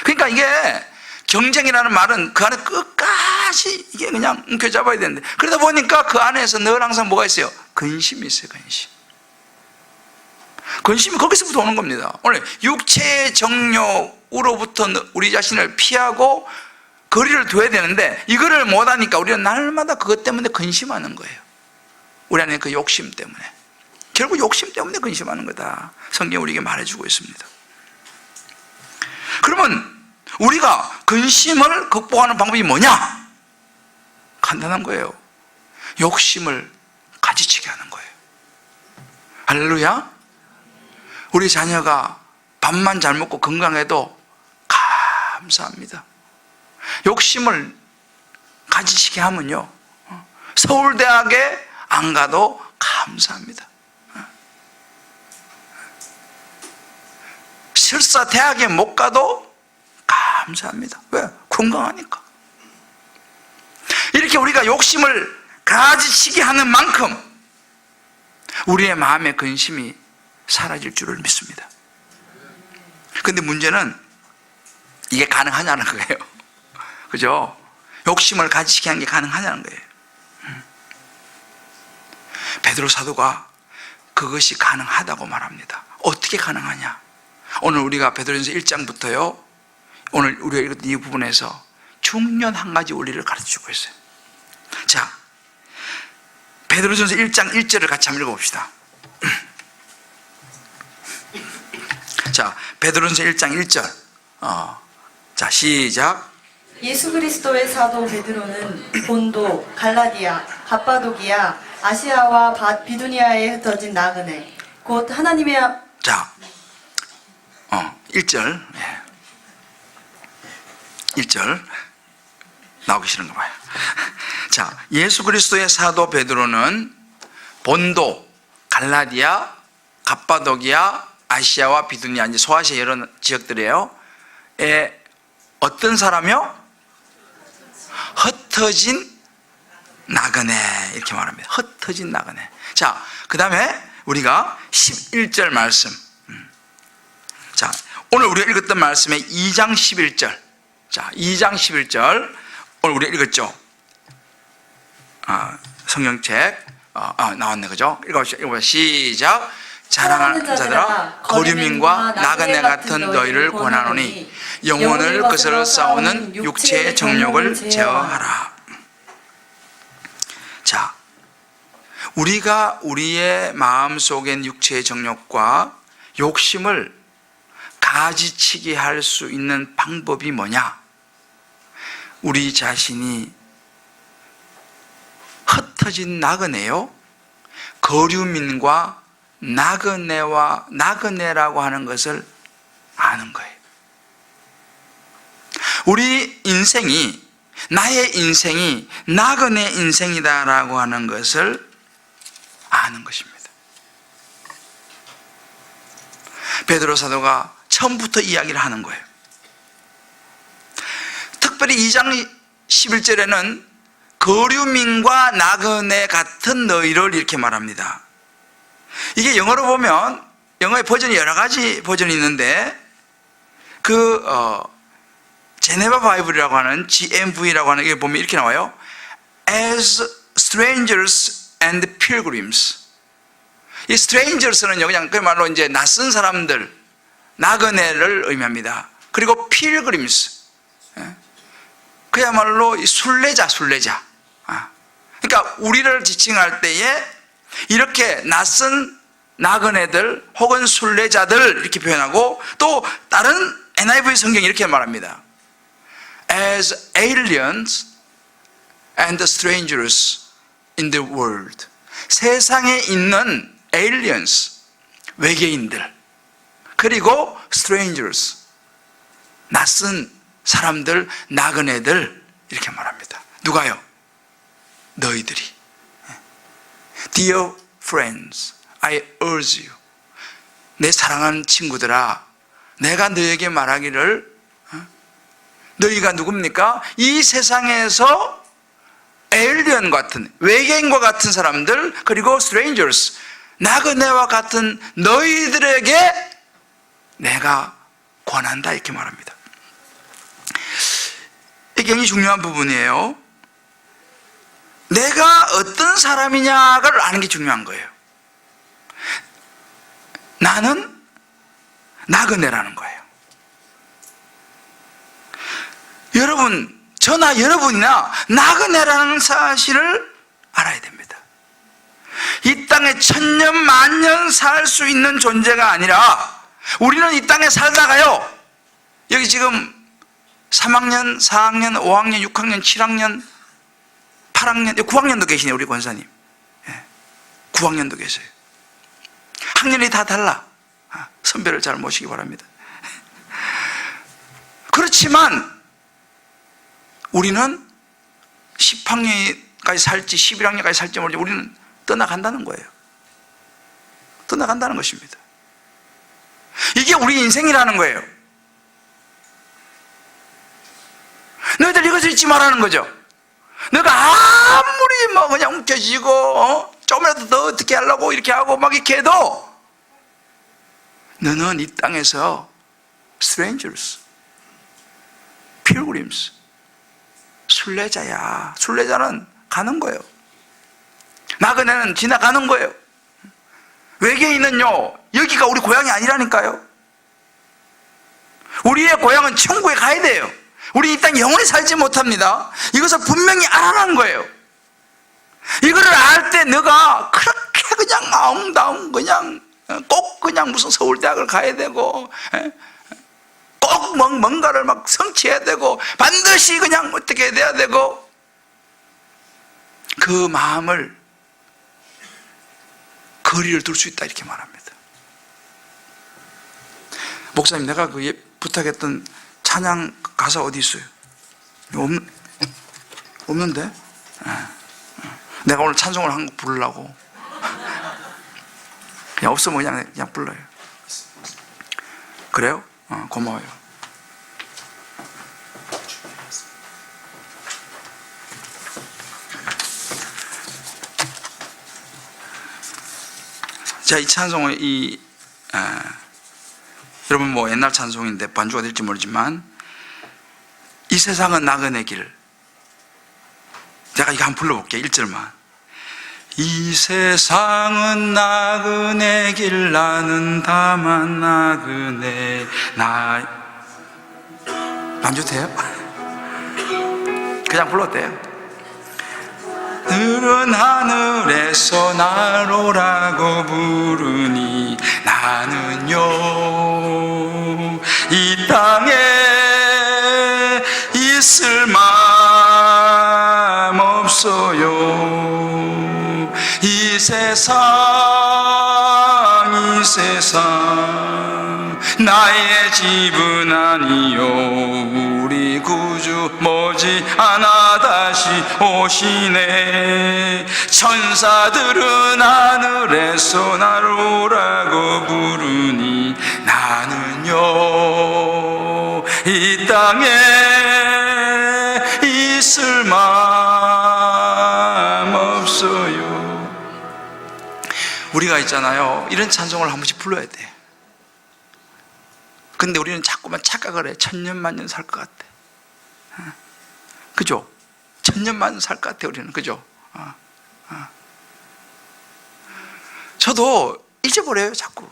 그러니까 이게 경쟁이라는 말은 그 안에 끝까지 이게 그냥 움켜잡아야 되는데, 그러다 보니까 그 안에서 늘 항상 뭐가 있어요? 근심이 있어요. 근심이 거기서부터 오는 겁니다. 오늘 육체의 정욕으로부터 우리 자신을 피하고 거리를 둬야 되는데 이거를 못하니까 우리는 날마다 그것 때문에 근심하는 거예요. 우리 안에 그 욕심 때문에. 결국 욕심 때문에 근심하는 거다. 성경이 우리에게 말해주고 있습니다. 그러면 우리가 근심을 극복하는 방법이 뭐냐? 간단한 거예요. 욕심을 가지치게 하는 거예요. 할렐루야. 우리 자녀가 밥만 잘 먹고 건강해도 감사합니다. 욕심을 가지치게 하면요, 서울대학에 안 가도 감사합니다. 설사 대학에 못 가도 감사합니다. 왜? 건강하니까. 이렇게 우리가 욕심을 가지치게 하는 만큼 우리의 마음의 근심이 사라질 줄을 믿습니다. 근데 문제는 이게 가능하냐는 거예요. 그죠? 욕심을 가지치게 하는 게 가능하냐는 거예요. 베드로 사도가 그것이 가능하다고 말합니다. 어떻게 가능하냐? 오늘 우리가 베드로전서 1장부터요, 오늘 우리가 읽었던 이 부분에서 중요한 한 가지 원리를 가르쳐주고 있어요. 자, 베드로전서 1장 1절을 같이 한번 읽어봅시다. 자, 베드로전서 1장 1절. 자, 시작. 예수 그리스도의 사도 베드로는 본도, 갈라디아, 갑바도기아, 아시아와 비두니아에 흩어진 나그네, 곧 하나님의 자, 1절. 1절. 나오기 싫은가 봐요. 자, 예수 그리스도의 사도 베드로는 본도, 갈라디아, 갑바도기아, 아시아와 비두니아, 이제 소아시아 여러 지역들이에요. 어떤 사람이요? 흩어진 나그네, 이렇게 말합니다. 흩어진 나그네. 자, 그 다음에 우리가 11절 말씀. 자, 오늘 우리가 읽었던 말씀의 2장 11절. 자, 2장 11절. 오늘 우리가 읽었죠? 성경책. 나왔네, 그죠? 읽어봅시다. 시작. 사랑하는 자들아, 거류민과 나그네 같은 너희를 권하노니 영혼을 거스러 싸우는 육체의 정욕을 제어하라. 자, 우리가 우리의 마음속엔 육체의 정욕과 욕심을 가지치게 할 수 있는 방법이 뭐냐? 우리 자신이 흩어진 나그네요, 거류민과 나그네라고 하는 것을 아는 거예요. 우리 인생이, 나의 인생이 나그네 인생이다라고 하는 것을 아는 것입니다. 베드로 사도가 처음부터 이야기를 하는 거예요. 특별히 2장 11절에는 거류민과 나그네 같은 너희를 이렇게 말합니다. 이게 영어로 보면, 영어의 버전이 여러 가지 버전이 있는데, 제네바 바이블이라고 하는 GMV라고 하는 게 보면 이렇게 나와요. As strangers and pilgrims. 이 strangers는 그냥 그야말로 이제 낯선 사람들, 나그네를 의미합니다. 그리고 pilgrims. 그야말로 순례자. 그러니까 우리를 지칭할 때에 이렇게 낯선 나그네들 혹은 순례자들 이렇게 표현하고, 또 다른 NIV 성경이 이렇게 말합니다. As aliens and strangers in the world. 세상에 있는 aliens, 외계인들, 그리고 strangers, 낯선 사람들, 나그네들 이렇게 말합니다. 누가요? 너희들이. Dear friends, I urge you. 내 사랑하는 친구들아, 내가 너에게 말하기를, 너희가 누굽니까? 이 세상에서 에일리언 같은, 외계인과 같은 사람들, 그리고 strangers, 나그네와 같은 너희들에게 내가 권한다, 이렇게 말합니다. 이게 굉장히 중요한 부분이에요. 내가 어떤 사람이냐를 아는 게 중요한 거예요. 나는 나그네라는 거예요. 여러분, 저나 여러분이나 나그네라는 사실을 알아야 됩니다. 이 땅에 천년 만년 살 수 있는 존재가 아니라, 우리는 이 땅에 살다가요, 여기 지금 3학년, 4학년, 5학년, 6학년, 7학년, 8학년, 9학년도 계시네요, 우리 권사님. 9학년도 계세요. 학년이 다 달라. 선배를 잘 모시기 바랍니다. 그렇지만 우리는 10학년까지 살지 11학년까지 살지 모르지 우리는 떠나간다는 거예요. 떠나간다는 것입니다. 이게 우리 인생이라는 거예요. 너희들 이것을 잊지 말라는 거죠. 너가 아무리 뭐 그냥 움켜쥐고 조금이라도 더 어떻게 하려고 이렇게 하고 막 이렇게 해도 너는 이 땅에서 strangers, pilgrims, 순례자야. 순례자는 가는 거예요. 나그네는 지나가는 거예요. 외계인은요, 여기가 우리 고향이 아니라니까요. 우리의 고향은 천국에 가야 돼요. 우리 이 땅에 영원히 살지 못합니다. 이것을 분명히 알아라는 거예요. 이거를 알 때 너가 그렇게 그냥 아웅다웅 그냥 꼭 그냥 무슨 서울대학을 가야 되고 꼭 뭔가를 막 성취해야 되고 반드시 그냥 어떻게 돼야 되고 그 마음을 거리를 둘 수 있다 이렇게 말합니다. 목사님, 내가 그 부탁했던 찬양 가사 어디 있어요? 없는데? 내가 오늘 찬송을 한 곡 부르려고 그냥 없으면 그냥 불러요. 그래요? 고마워요. 자, 이 찬송은 여러분 뭐 옛날 찬송인데 반주가 될지 모르지만 이 세상은 나그네 길. 제가 이거 한번 불러볼게요. 1절만. 이 세상은 나그네 길 나는 다만 나그네 나 반주 돼요? 그냥 불러도 돼요. 들은 하늘에서 날 오라고 부르니 나는요 이 땅에 있을 마음 없어요. 이 세상 나의 집은 아니요. 우리 구주 머지않아 다시 오시네. 천사들은 하늘에서 날 오라고 부르니 나는요 이 땅에 있을 마음 없어요. 우리가 있잖아요, 이런 찬송을 한 번씩 불러야 돼. 근데 우리는 자꾸만 착각을 해. 천년만년 살 것 같아. 그죠? 천년만년 살 것 같아 우리는. 그죠? 저도 잊어버려요 자꾸.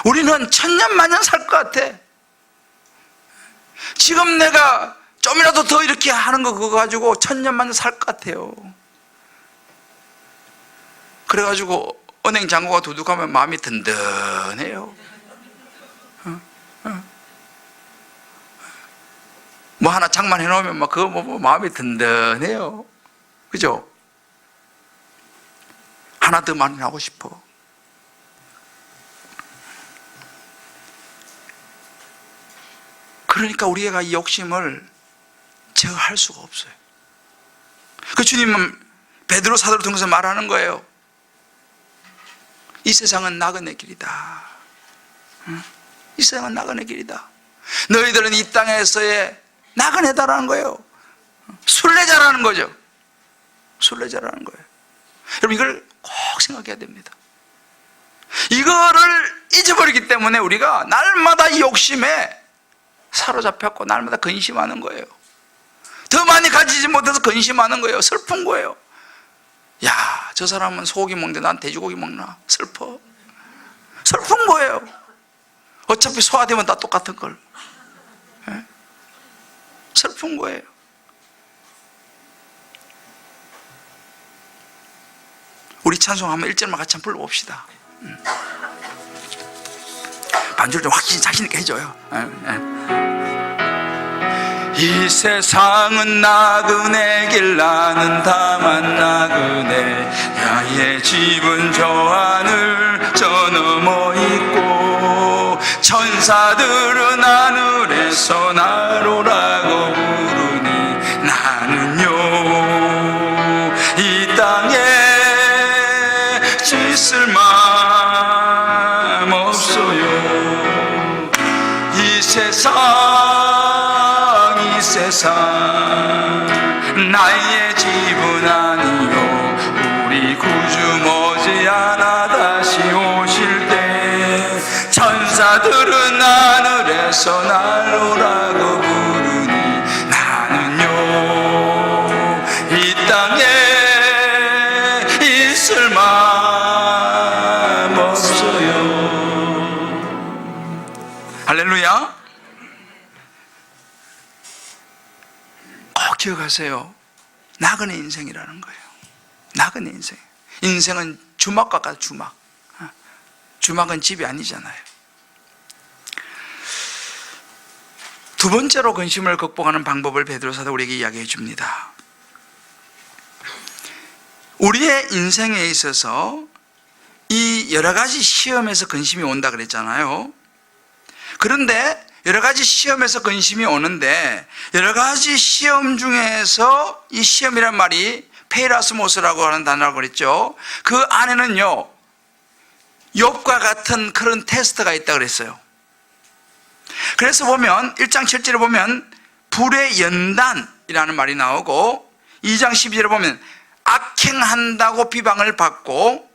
우리는 천년만년 살 것 같아. 지금 내가 좀이라도 더 이렇게 하는 거 그거 가지고 천년만년 살 것 같아요. 그래가지고 은행 잔고가 두둑하면 마음이 든든해요. 뭐 하나 장만해 놓으면 막 그거 뭐 마음이 든든해요. 그죠? 하나 더 마련하고 싶어. 그러니까 우리가 이 욕심을 제어할 수가 없어요. 그 주님은 베드로 사도를 통해서 말하는 거예요. 이 세상은 나그네 길이다. 이 세상은 나그네 길이다. 너희들은 이 땅에서의 나그네다라는 거예요. 순례자라는 거죠. 순례자라는 거예요. 여러분 이걸 꼭 생각해야 됩니다. 이거를 잊어버리기 때문에 우리가 날마다 이 욕심에 사로잡혔고 날마다 근심하는 거예요. 더 많이 가지지 못해서 근심하는 거예요. 슬픈 거예요. 야, 저 사람은 소고기 먹는데 난 돼지고기 먹나? 슬퍼. 슬픈 거예요. 어차피 소화되면 다 똑같은 걸. 슬픈 거예요. 우리 찬송 한번 1절만 같이 한번 불러봅시다. 반주를 좀 확실히 자신 있게 해줘요. 이 세상은 나그네 길 나는 다만 나그네 야의 집은 저 하늘 저 너머 있고 천사들은 하늘에서 나로라고 부르니 나는요 이 땅에 있을 맘 없어요 이 세상 나의 집은 아니요 우리 구주 머지않아 다시 오실 때 천사들은 하늘에서 날 오라고 부르니 나는요 이 땅에 있을 맘 없어요. 할렐루야. 기억하세요. 나그네 인생이라는 거예요. 나그네 인생. 인생은 주막과 같아. 주막. 주막은 집이 아니잖아요. 두 번째로 근심을 극복하는 방법을 베드로 사도 우리에게 이야기해 줍니다. 우리의 인생에 있어서 이 여러 가지 시험에서 근심이 온다 그랬잖아요. 그런데 여러 가지 시험에서 근심이 오는데 여러 가지 시험 중에서 이 시험이란 말이 페이라스모스라고 하는 단어라고 그랬죠. 그 안에는요 욥과 같은 그런 테스트가 있다 그랬어요. 그래서 보면 1장 7절에 보면 불의 연단이라는 말이 나오고 2장 12절에 보면 악행한다고 비방을 받고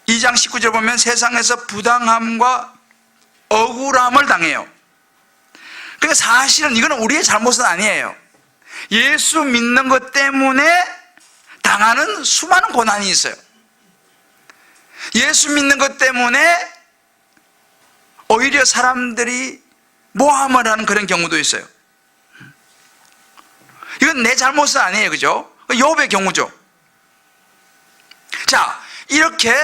2장 19절에 보면 세상에서 부당함과 억울함을 당해요. 그러니까 사실은 이거는 우리의 잘못은 아니에요. 예수 믿는 것 때문에 당하는 수많은 고난이 있어요. 예수 믿는 것 때문에 오히려 사람들이 모함을 하는 그런 경우도 있어요. 이건 내 잘못은 아니에요. 그죠? 욥의 경우죠. 자, 이렇게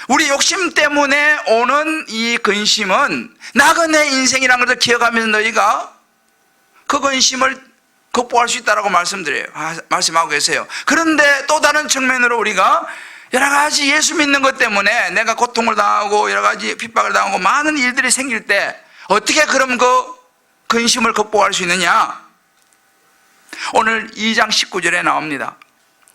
우리 욕심 때문에 오는 이 근심은 나그네 인생이라는 것을 기억하면서 너희가 그 근심을 극복할 수 있다고 말씀하고 계세요. 그런데 또 다른 측면으로 우리가 여러 가지 예수 믿는 것 때문에 내가 고통을 당하고 여러 가지 핍박을 당하고 많은 일들이 생길 때 어떻게 그럼 그 근심을 극복할 수 있느냐? 오늘 2장 19절에 나옵니다.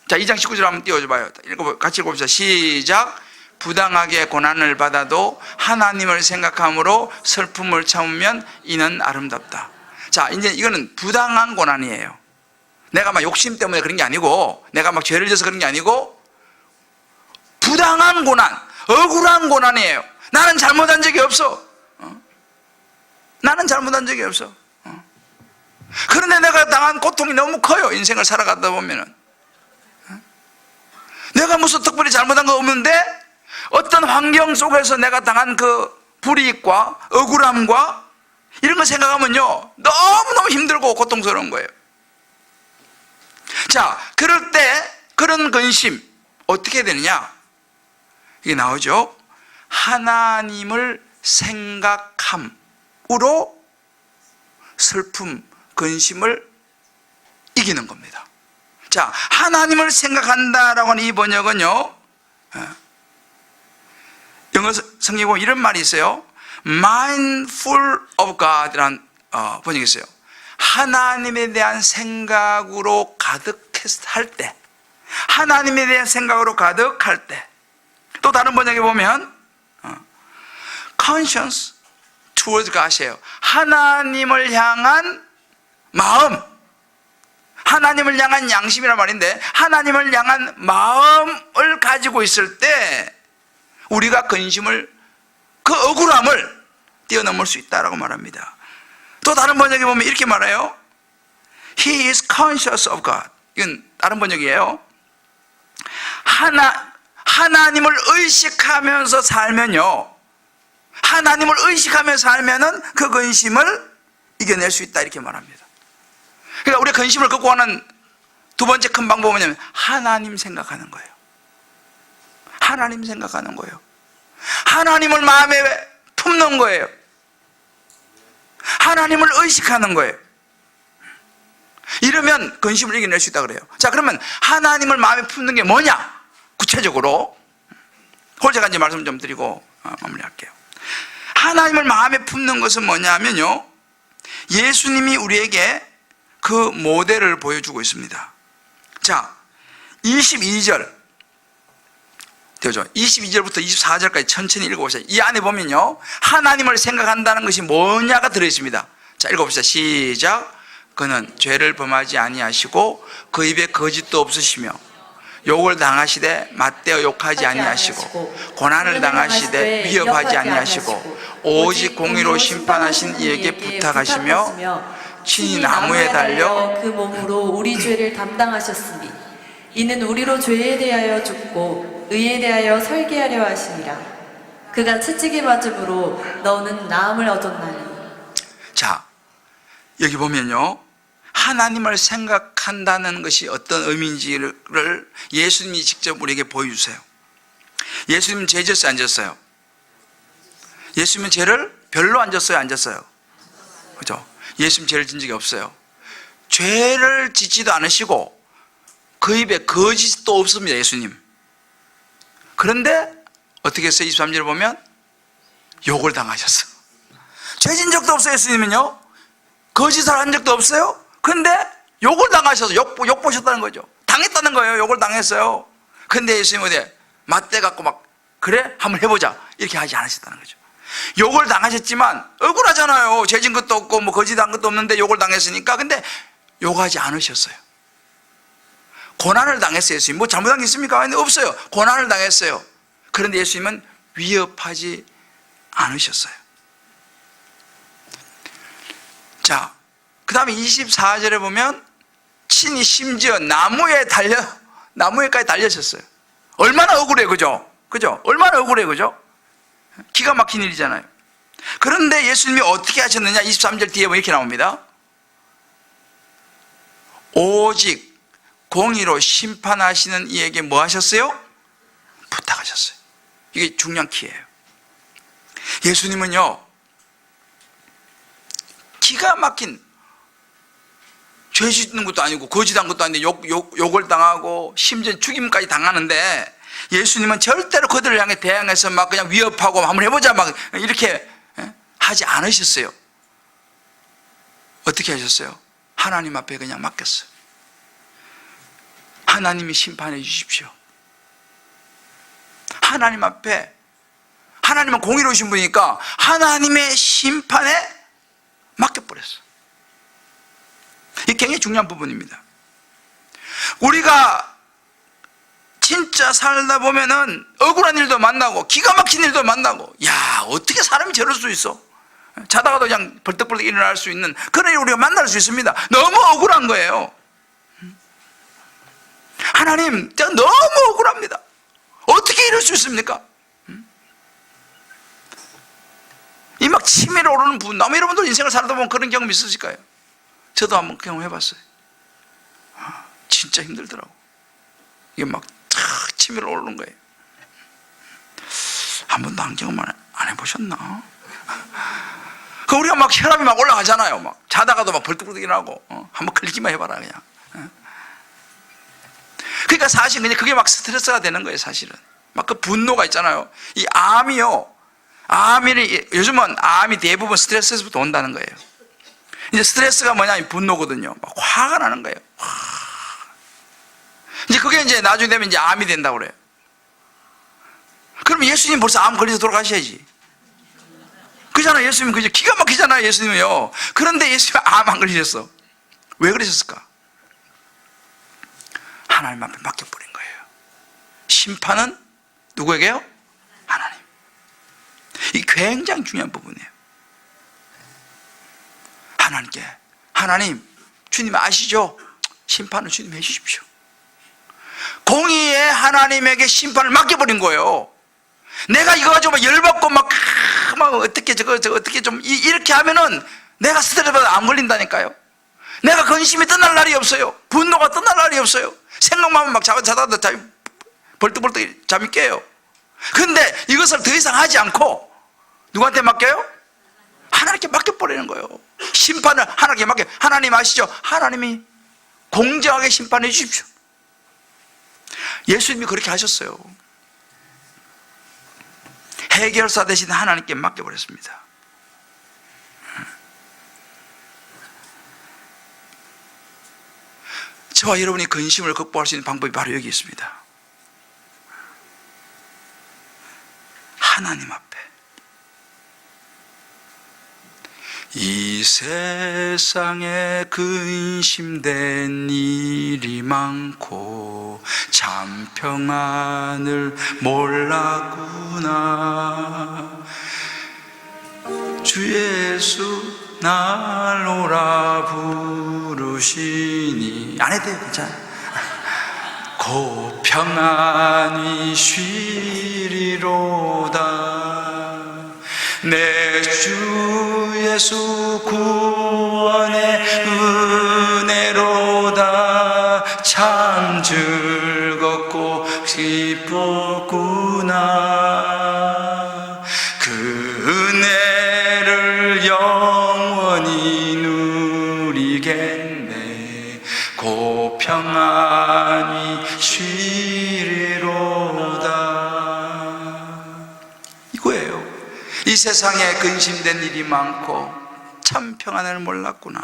자, 2장 19절 한번 띄워줘봐요. 같이 읽어봅시다. 시작. 부당하게 고난을 받아도 하나님을 생각함으로 슬픔을 참으면 이는 아름답다. 자, 이제 이거는 부당한 고난이에요. 내가 막 욕심 때문에 그런 게 아니고 내가 막 죄를 져서 그런 게 아니고 부당한 고난, 억울한 고난이에요. 나는 잘못한 적이 없어. 나는 잘못한 적이 없어. 그런데 내가 당한 고통이 너무 커요. 인생을 살아가다 보면은 내가 무슨 특별히 잘못한 거 없는데 어떤 환경 속에서 내가 당한 그 불이익과 억울함과 이런 거 생각하면요 너무너무 힘들고 고통스러운 거예요. 자, 그럴 때 그런 근심 어떻게 되느냐? 이게 나오죠. 하나님을 생각함으로 슬픔, 근심을 이기는 겁니다. 자, 하나님을 생각한다라고 하는 이 번역은요 영어 성경에 보면 이런 말이 있어요. Mindful of God이라는 번역이 있어요. 하나님에 대한 생각으로 가득할 때, 하나님에 대한 생각으로 가득할 때. 또 다른 번역에 보면 Conscience towards God이에요. 하나님을 향한 마음, 하나님을 향한 양심이란 말인데 하나님을 향한 마음을 가지고 있을 때 우리가 근심을, 그 억울함을 뛰어넘을 수 있다라고 말합니다. 또 다른 번역에 보면 이렇게 말해요. He is conscious of God. 이건 다른 번역이에요. 하나님을 의식하면서 살면요, 하나님을 의식하면서 살면은 그 근심을 이겨낼 수 있다 이렇게 말합니다. 그러니까 우리 근심을 극복하는 두 번째 큰 방법은 뭐냐면 하나님 생각하는 거예요. 하나님 생각하는 거예요. 하나님을 마음에 품는 거예요. 하나님을 의식하는 거예요. 이러면 근심을 이겨낼 수 있다 그래요. 자, 그러면 하나님을 마음에 품는 게 뭐냐? 구체적으로 제가 이제 말씀 좀 드리고 마무리할게요. 하나님을 마음에 품는 것은 뭐냐면요, 예수님이 우리에게 그 모델을 보여주고 있습니다. 자, 22절 되죠? 22절부터 24절까지 천천히 읽어보세요. 이 안에 보면요, 하나님을 생각한다는 것이 뭐냐가 들어있습니다. 자, 읽어봅시다. 시작. 그는 죄를 범하지 아니하시고 그 입에 거짓도 없으시며 욕을 당하시되 맞대어 욕하지 아니하시고 고난을 당하시되 위협하지 아니하시고 오직 공의로 심판하신 이에게 부탁하시며 친히 나무에 달려 그 몸으로 우리 죄를 담당하셨으니 이는 우리로 죄에 대하여 죽고 의에 대하여 살게 하려 하시니라. 그가 채찍에 맞음으로 너는 나음을 얻었나니. 자, 여기 보면요, 하나님을 생각한다는 것이 어떤 의미인지를 예수님이 직접 우리에게 보여주세요. 예수님은 죄 졌어요, 안 졌어요? 예수님은 죄를 별로 안 졌어요, 안 졌어요? 그죠? 예수님 죄를 진 적이 없어요. 죄를 짓지도 않으시고 그 입에 거짓도 없습니다, 예수님. 그런데 어떻게 했어요? 23절을 보면 욕을 당하셨어. 죄진 적도 없어요, 예수님은요. 거짓을 한 적도 없어요. 근데 욕을 당하셔서 욕 보셨다는 거죠. 당했다는 거예요. 욕을 당했어요. 근데 예수님은 어디 맞대 갖고 막 그래? 한번 해보자 이렇게 하지 않으셨다는 거죠. 욕을 당하셨지만 억울하잖아요. 죄진 것도 없고 뭐 거짓한 것도 없는데 욕을 당했으니까. 근데 욕하지 않으셨어요. 고난을 당했어요. 예수님 뭐 잘못한 게 있습니까? 근데 없어요. 고난을 당했어요. 그런데 예수님은 위협하지 않으셨어요. 자, 그 다음에 24절에 보면 친히 심지어 나무에까지 달려셨어요. 얼마나 억울해, 그죠? 그죠? 얼마나 억울해, 그죠? 기가 막힌 일이잖아요. 그런데 예수님이 어떻게 하셨느냐? 23절 뒤에 보면 이렇게 나옵니다. 오직 공의로 심판하시는 이에게 뭐 하셨어요? 부탁하셨어요. 이게 중요한 키예요. 예수님은요, 기가 막힌 죄 짓는 것도 아니고 거짓한 것도 아닌데 욕을 당하고 심지어 죽임까지 당하는데 예수님은 절대로 그들을 향해 대항해서 막 그냥 위협하고 한번 해보자 막 이렇게 하지 않으셨어요. 어떻게 하셨어요? 하나님 앞에 그냥 맡겼어요. 하나님이 심판해 주십시오. 하나님 앞에, 하나님은 공의로우신 분이니까 하나님의 심판에 맡겨버렸어요. 이게 굉장히 중요한 부분입니다. 우리가 진짜 살다 보면은 억울한 일도 만나고 기가 막힌 일도 만나고, 야, 어떻게 사람이 저럴 수 있어? 자다가도 그냥 벌떡벌떡 일어날 수 있는 그런 일 우리가 만날 수 있습니다. 너무 억울한 거예요. 하나님, 제가 너무 억울합니다. 어떻게 이럴 수 있습니까? 이 막 치밀어 오르는 부분, 아마 여러분들 인생을 살다 보면 그런 경험 있으실까요? 저도 한번 경험해봤어요. 진짜 힘들더라고. 이게 막 탁 치밀어 오르는 거예요. 한 번도 안 경험 안 해보셨나? 그 우리가 막 혈압이 막 올라가잖아요. 막 자다가도 막 벌떡벌떡 일어나고, 한번 걸리기만 해봐라 그냥. 그러니까 사실 그냥 그게 막 스트레스가 되는 거예요. 사실은 막 그 분노가 있잖아요. 이 암이요, 요즘은 암이 대부분 스트레스에서부터 온다는 거예요. 이제 스트레스가 뭐냐, 분노거든요. 막 화가 나는 거예요. 이제 그게 이제 나중에 되면 이제 암이 된다고 그래요. 그럼 예수님 벌써 암 걸려서 돌아가셔야지. 그잖아요. 예수님 그죠? 기가 막히잖아요. 예수님은요. 그런데 예수님 암 안 걸리셨어. 왜 그러셨을까? 하나님 앞에 맡겨버린 거예요. 심판은 누구에게요? 하나님. 이게 굉장히 중요한 부분이에요. 하나님께, 하나님, 주님 아시죠? 심판은 주님 해주십시오. 공의의 하나님에게 심판을 맡겨버린 거예요. 내가 이거 가지고 막 열받고 막 어떻게 저거 어떻게 좀 이렇게 하면은 내가 스트레스 받아 안 걸린다니까요. 내가 근심이 떠날 날이 없어요. 분노가 떠날 날이 없어요. 생각만 하면 막 자다가 벌떡벌떡 잠이 깨요. 근데 이것을 더 이상 하지 않고 누구한테 맡겨요? 하나님께 맡겨버리는 거예요. 심판을 하나님께 맡겨. 하나님 아시죠? 하나님이 공정하게 심판해 주십시오. 예수님이 그렇게 하셨어요. 해결사 대신 하나님께 맡겨버렸습니다. 저와 여러분이 근심을 극복할 수 있는 방법이 바로 여기 있습니다. 하나님 앞에. 이 세상에 근심된 일이 많고 참 평안을 몰랐구나. 주 예수 날 오라 부르시니 안 해도 돼요. 괜찮아. 고 평안히 쉬리로다. 내 주 예수 구원의 은혜로다. 참 즐겁고 기뻤구나. 그 은혜를 영원히 누리겠네. 고 평안히 쉬리로다. 이거예요. 이 세상에 근심된 일이 많고 참 평안을 몰랐구나.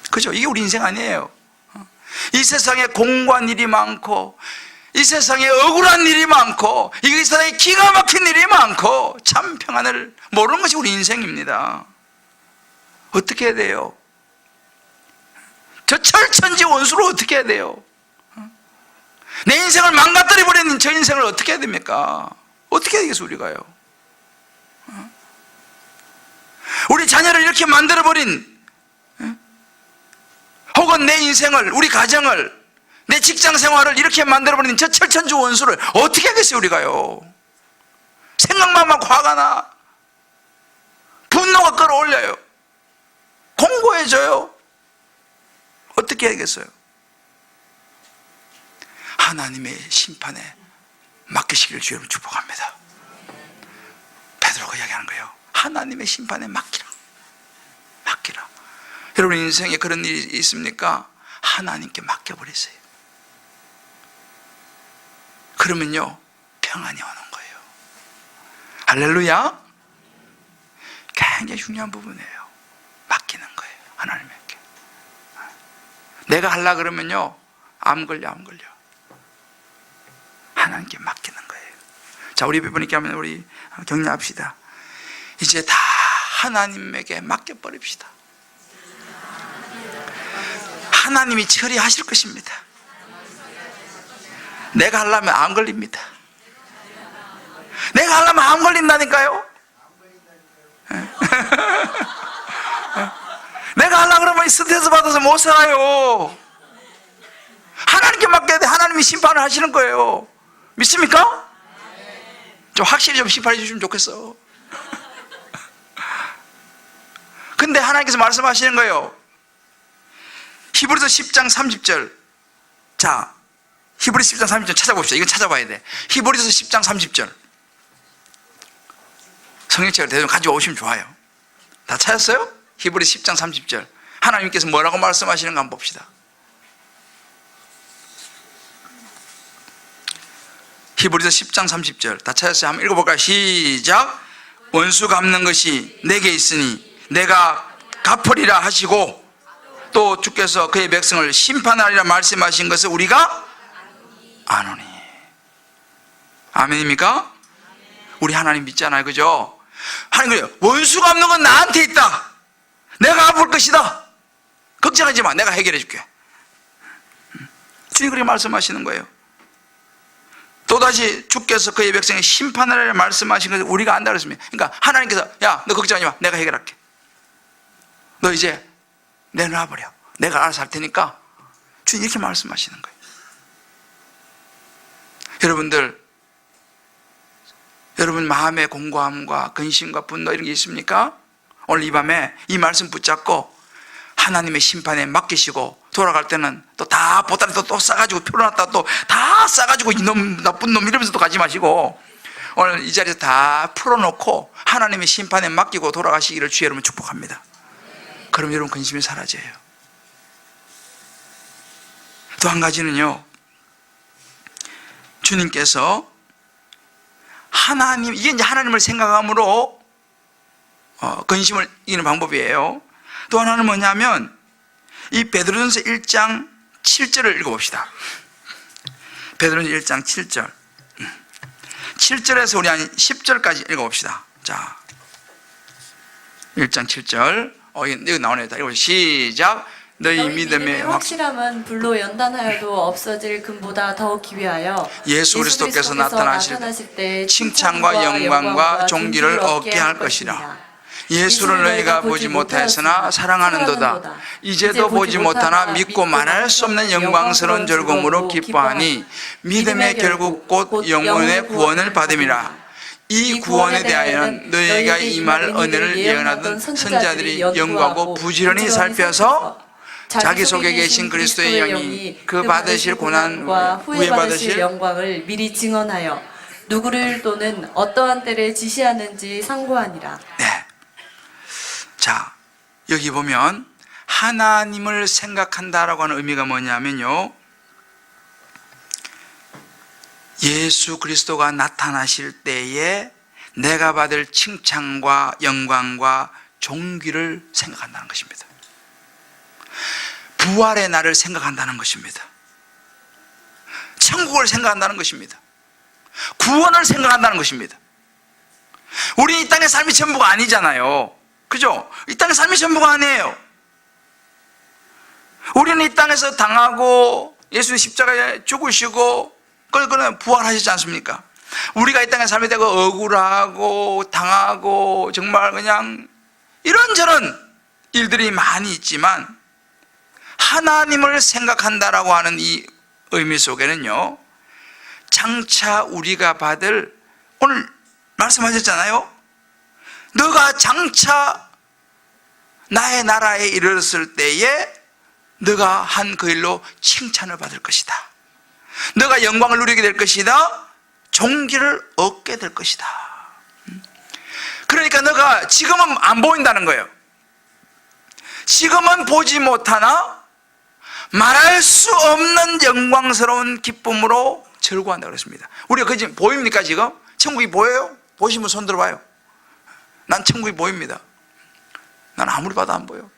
그죠? 이게 우리 인생 아니에요. 이 세상에 공고한 일이 많고 이 세상에 억울한 일이 많고 이 세상에 기가 막힌 일이 많고 참 평안을 모르는 것이 우리 인생입니다. 어떻게 해야 돼요? 저 철천지 원수를 어떻게 해야 돼요? 내 인생을 망가뜨려 버리는 저 인생을 어떻게 해야 됩니까? 어떻게 해야 되겠어 우리가요? 우리 자녀를 이렇게 만들어버린, 혹은 내 인생을, 우리 가정을, 내 직장 생활을 이렇게 만들어버린 저 철천지 원수를 어떻게 하겠어요 우리가요? 생각만 하면 화가 나. 분노가 끌어올려요. 공고해져요. 어떻게 해야겠어요? 하나님의 심판에 맡기시기를 주여 축복합니다. 베드로가 이야기하는 거예요. 하나님의 심판에 맡기라. 맡기라. 여러분 인생에 그런 일이 있습니까? 하나님께 맡겨버리세요. 그러면요 평안이 오는 거예요. 할렐루야. 굉장히 중요한 부분이에요. 맡기는 거예요. 하나님에게. 내가 하려 그러면요 암 걸려. 하나님께 맡기는 거예요. 자, 우리 부모님께 하면 우리 격려합시다. 이제 다 하나님에게 맡겨버립시다. 하나님이 처리하실 것입니다. 내가 하려면 안 걸립니다. 내가 하려면 안 걸린다니까요. 내가 하려고 그러면 스트레스 받아서 못 살아요. 하나님께 맡겨야 돼. 하나님이 심판을 하시는 거예요. 믿습니까? 좀 확실히 좀 심판해 주시면 좋겠어. 근데 하나님께서 말씀하시는 거예요. 히브리서 10장 30절. 자, 히브리서 10장 30절 찾아봅시다. 이건 찾아봐야 돼. 히브리서 10장 30절. 성경책을 대충 가지고 오시면 좋아요. 다 찾았어요? 히브리서 10장 30절. 하나님께서 뭐라고 말씀하시는가 한번 봅시다. 히브리서 10장 30절 다 찾았어요? 한번 읽어볼까요? 시작. 원수 갚는 것이 내게 있으니 내가 갚으리라 하시고 또 주께서 그의 백성을 심판하리라 말씀하신 것을 우리가 아노니. 아멘입니까? 우리 하나님 믿잖아요. 그죠? 하나님 그래요. 원수 갚는 건 나한테 있다. 내가 갚을 것이다. 걱정하지 마. 내가 해결해 줄게. 주님 그렇게 말씀하시는 거예요. 또다시 주께서 그의 백성의 심판하리라 말씀하신 것을 우리가 안다 그랬습니다. 그러니까 하나님께서 야, 너 걱정하지 마. 내가 해결할게. 너 이제 내놔버려. 내가 알아서 할 테니까. 주님 이렇게 말씀하시는 거예요. 여러분 마음의 공고함과 근심과 분노 이런 게 있습니까? 오늘 이 밤에 이 말씀 붙잡고 하나님의 심판에 맡기시고 돌아갈 때는 또 다 보따리 또 싸가지고 풀어놨다 또 다 싸가지고 이놈 나쁜 놈 이러면서 또 가지 마시고 오늘 이 자리에서 다 풀어놓고 하나님의 심판에 맡기고 돌아가시기를 주의 여러분 축복합니다. 그럼 여러분 근심이 사라져요. 또 한 가지는요, 주님께서 하나님, 이게 이제 하나님을 생각함으로 근심을 이기는 방법이에요. 또 하나는 뭐냐면 이 베드로전서 1장 7절을 읽어봅시다. 베드로전서 1장 7절 7절에서 우리 한 10절까지 읽어봅시다. 자, 1장 7절 여기 나오네요. 읽어보시죠. 시작. 너희 믿음의 확실함은 불로 연단하여도 없어질 금보다 더욱 기회하여 예수 그리스도께서 나타나실 때 칭찬과 영광과 존귀를 얻게 할 것이라. 예수를 너희가 보지 못하였으나 사랑하는도다. 이제도 보지 못하나 믿고 말할 수 없는 영광스러운 즐거움으로 기뻐하니 믿음의 결국 곧 영혼의 구원을 받음이라. 이 구원에 대하여는 너희가 임할 은혜를 예언하던 선지자들이 연구하고 부지런히 살펴서 자기 속에 계신 그리스도의 영이 그 받으실 고난과 후에 받으실 영광을 미리 증언하여 누구를 또는 어떠한 때를 지시하는지 상고하니라. 네. 자, 여기 보면 하나님을 생각한다라고 하는 의미가 뭐냐면요, 예수 그리스도가 나타나실 때에 내가 받을 칭찬과 영광과 존귀를 생각한다는 것입니다. 부활의 날을 생각한다는 것입니다. 천국을 생각한다는 것입니다. 구원을 생각한다는 것입니다. 우리 이 땅의 삶이 전부가 아니잖아요. 그죠? 이 땅의 삶이 전부가 아니에요. 우리는 이 땅에서 당하고 예수님 십자가에 죽으시고 그러나 부활하시지 않습니까? 우리가 이 땅의 삶이 되고 억울하고 당하고 정말 그냥 이런저런 일들이 많이 있지만 하나님을 생각한다라고 하는 이 의미 속에는요, 장차 우리가 받을, 오늘 말씀하셨잖아요. 너가 장차 나의 나라에 이르렀을 때에 너가 한 그 일로 칭찬을 받을 것이다. 너가 영광을 누리게 될 것이다. 존귀를 얻게 될 것이다. 그러니까 너가 지금은 안 보인다는 거예요. 지금은 보지 못하나 말할 수 없는 영광스러운 기쁨으로 즐거워한다 그랬습니다. 우리가 그 지금 보입니까? 지금 천국이 보여요? 보시면 손 들어봐요. 난 천국이 보입니다. 난 아무리 봐도 안 보여.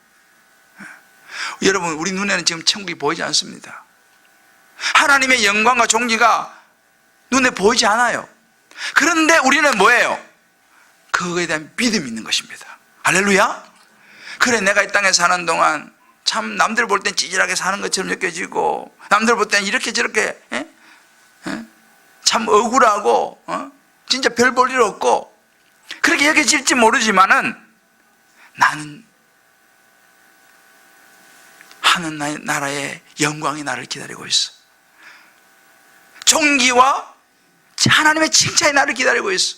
여러분, 우리 눈에는 지금 천국이 보이지 않습니다. 하나님의 영광과 존귀가 눈에 보이지 않아요. 그런데 우리는 뭐예요? 그거에 대한 믿음이 있는 것입니다. 할렐루야. 그래, 내가 이 땅에 사는 동안 참 남들 볼 땐 찌질하게 사는 것처럼 느껴지고 남들 볼 땐 이렇게 저렇게 참 억울하고 진짜 별 볼 일 없고 그렇게 여겨질지 모르지만은 나는 하는 나라의 영광이 나를 기다리고 있어. 존귀와 하나님의 칭찬이 나를 기다리고 있어.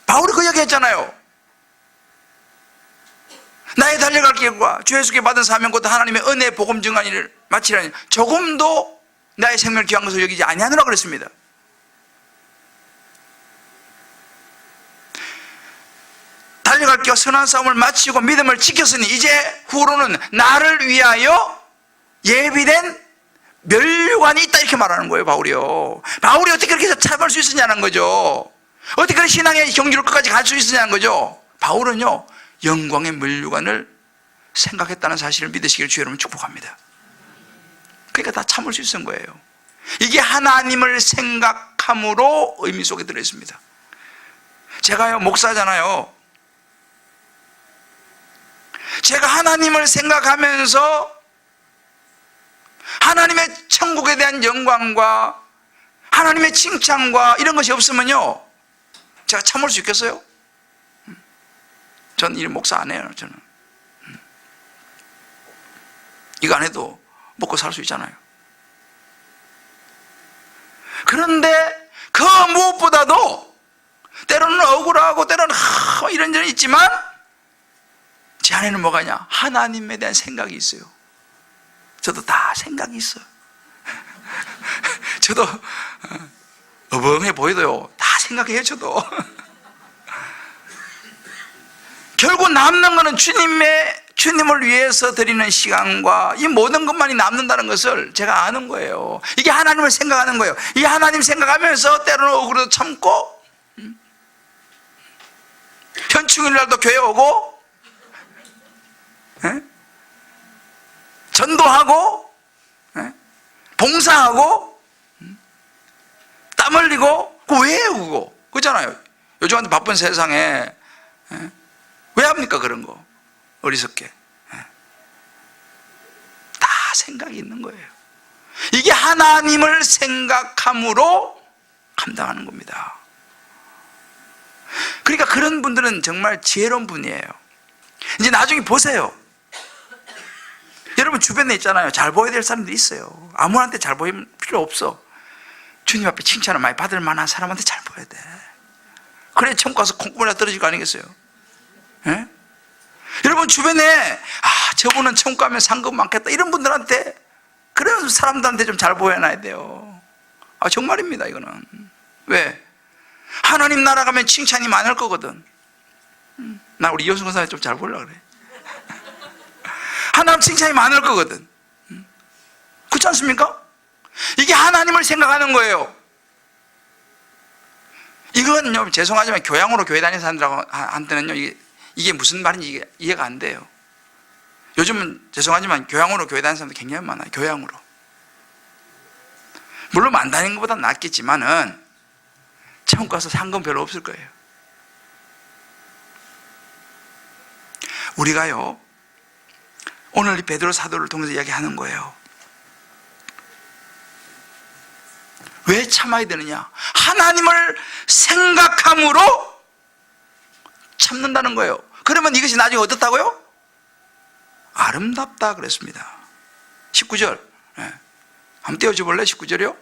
바울이 그 얘기했잖아요. 나의 달려갈 길과 주 예수께 받은 사명 곧 하나님의 은혜 복음 증한 일을 마치라니 조금도 나의 생명을 귀한 것으로 여기지 아니하노라 그랬습니다. 달려갈 길과 선한 싸움을 마치고 믿음을 지켰으니 이제 후로는 나를 위하여 예비된 면류관이 있다 이렇게 말하는 거예요. 바울이요. 바울이 어떻게 그렇게 참을 수 있었냐는 거죠. 어떻게 그런 신앙의 경주를 끝까지 갈 수 있었냐는 거죠. 바울은요, 영광의 면류관을 생각했다는 사실을 믿으시길 주 여러분 축복합니다. 그러니까 다 참을 수 있었던 거예요. 이게 하나님을 생각함으로 의미 속에 들어있습니다. 제가요, 목사잖아요. 제가 하나님을 생각하면서 하나님의 천국에 대한 영광과 하나님의 칭찬과 이런 것이 없으면요, 제가 참을 수 있겠어요? 전 이 목사 안 해요. 저는 이거 안 해도 먹고 살 수 있잖아요. 그런데 그 무엇보다도 때로는 억울하고 때로는 이런저런 있지만 제 안에는 뭐가 있냐? 하나님에 대한 생각이 있어요. 저도 다 생각이 있어요. 저도 어벙해 보여도요, 다 생각해요. 저도 결국 남는 거는 주님의 주님을 위해서 드리는 시간과 이 모든 것만이 남는다는 것을 제가 아는 거예요. 이게 하나님을 생각하는 거예요. 이 하나님 생각하면서 때로는 억울해도 참고, 현충일 날도 교회 오고, 전도하고, 봉사하고, 땀 흘리고, 그거 왜 해요, 그거? 그렇잖아요. 요즘 같은 바쁜 세상에 왜 합니까, 그런 거? 어리석게. 다 생각이 있는 거예요. 이게 하나님을 생각함으로 감당하는 겁니다. 그러니까 그런 분들은 정말 지혜로운 분이에요. 이제 나중에 보세요. 여러분 주변에 있잖아요. 잘 보여야 될 사람들이 있어요. 아무한테 잘 보이면 필요 없어. 주님 앞에 칭찬을 많이 받을 만한 사람한테 잘 보여야 돼. 그래 천국 가서 콩고물이나 떨어질 거 아니겠어요? 예? 여러분 주변에 저분은 천국 가면 상급 많겠다 이런 분들한테, 그런 사람들한테 좀 잘 보여놔야 돼요. 정말입니다. 이거는. 왜? 하나님 나라 가면 칭찬이 많을 거거든. 나 우리 이호승 권사님 좀 잘 보려고 그래. 하나님 칭찬이 많을 거거든. 그렇지 않습니까? 이게 하나님을 생각하는 거예요. 이건요, 죄송하지만 교양으로 교회 다니는 사람들한테는요, 이게 무슨 말인지 이해가 안 돼요. 요즘은 죄송하지만 교양으로 교회 다니는 사람들 굉장히 많아요. 교양으로. 물론 안 다니는 것보다 낫겠지만은 천국 가서 상금 별로 없을 거예요. 우리가요, 오늘 이 베드로 사도를 통해서 이야기하는 거예요. 왜 참아야 되느냐? 하나님을 생각함으로 참는다는 거예요. 그러면 이것이 나중에 어떻다고요? 아름답다 그랬습니다. 19절. 네. 한번 띄워줘 볼래? 19절이요?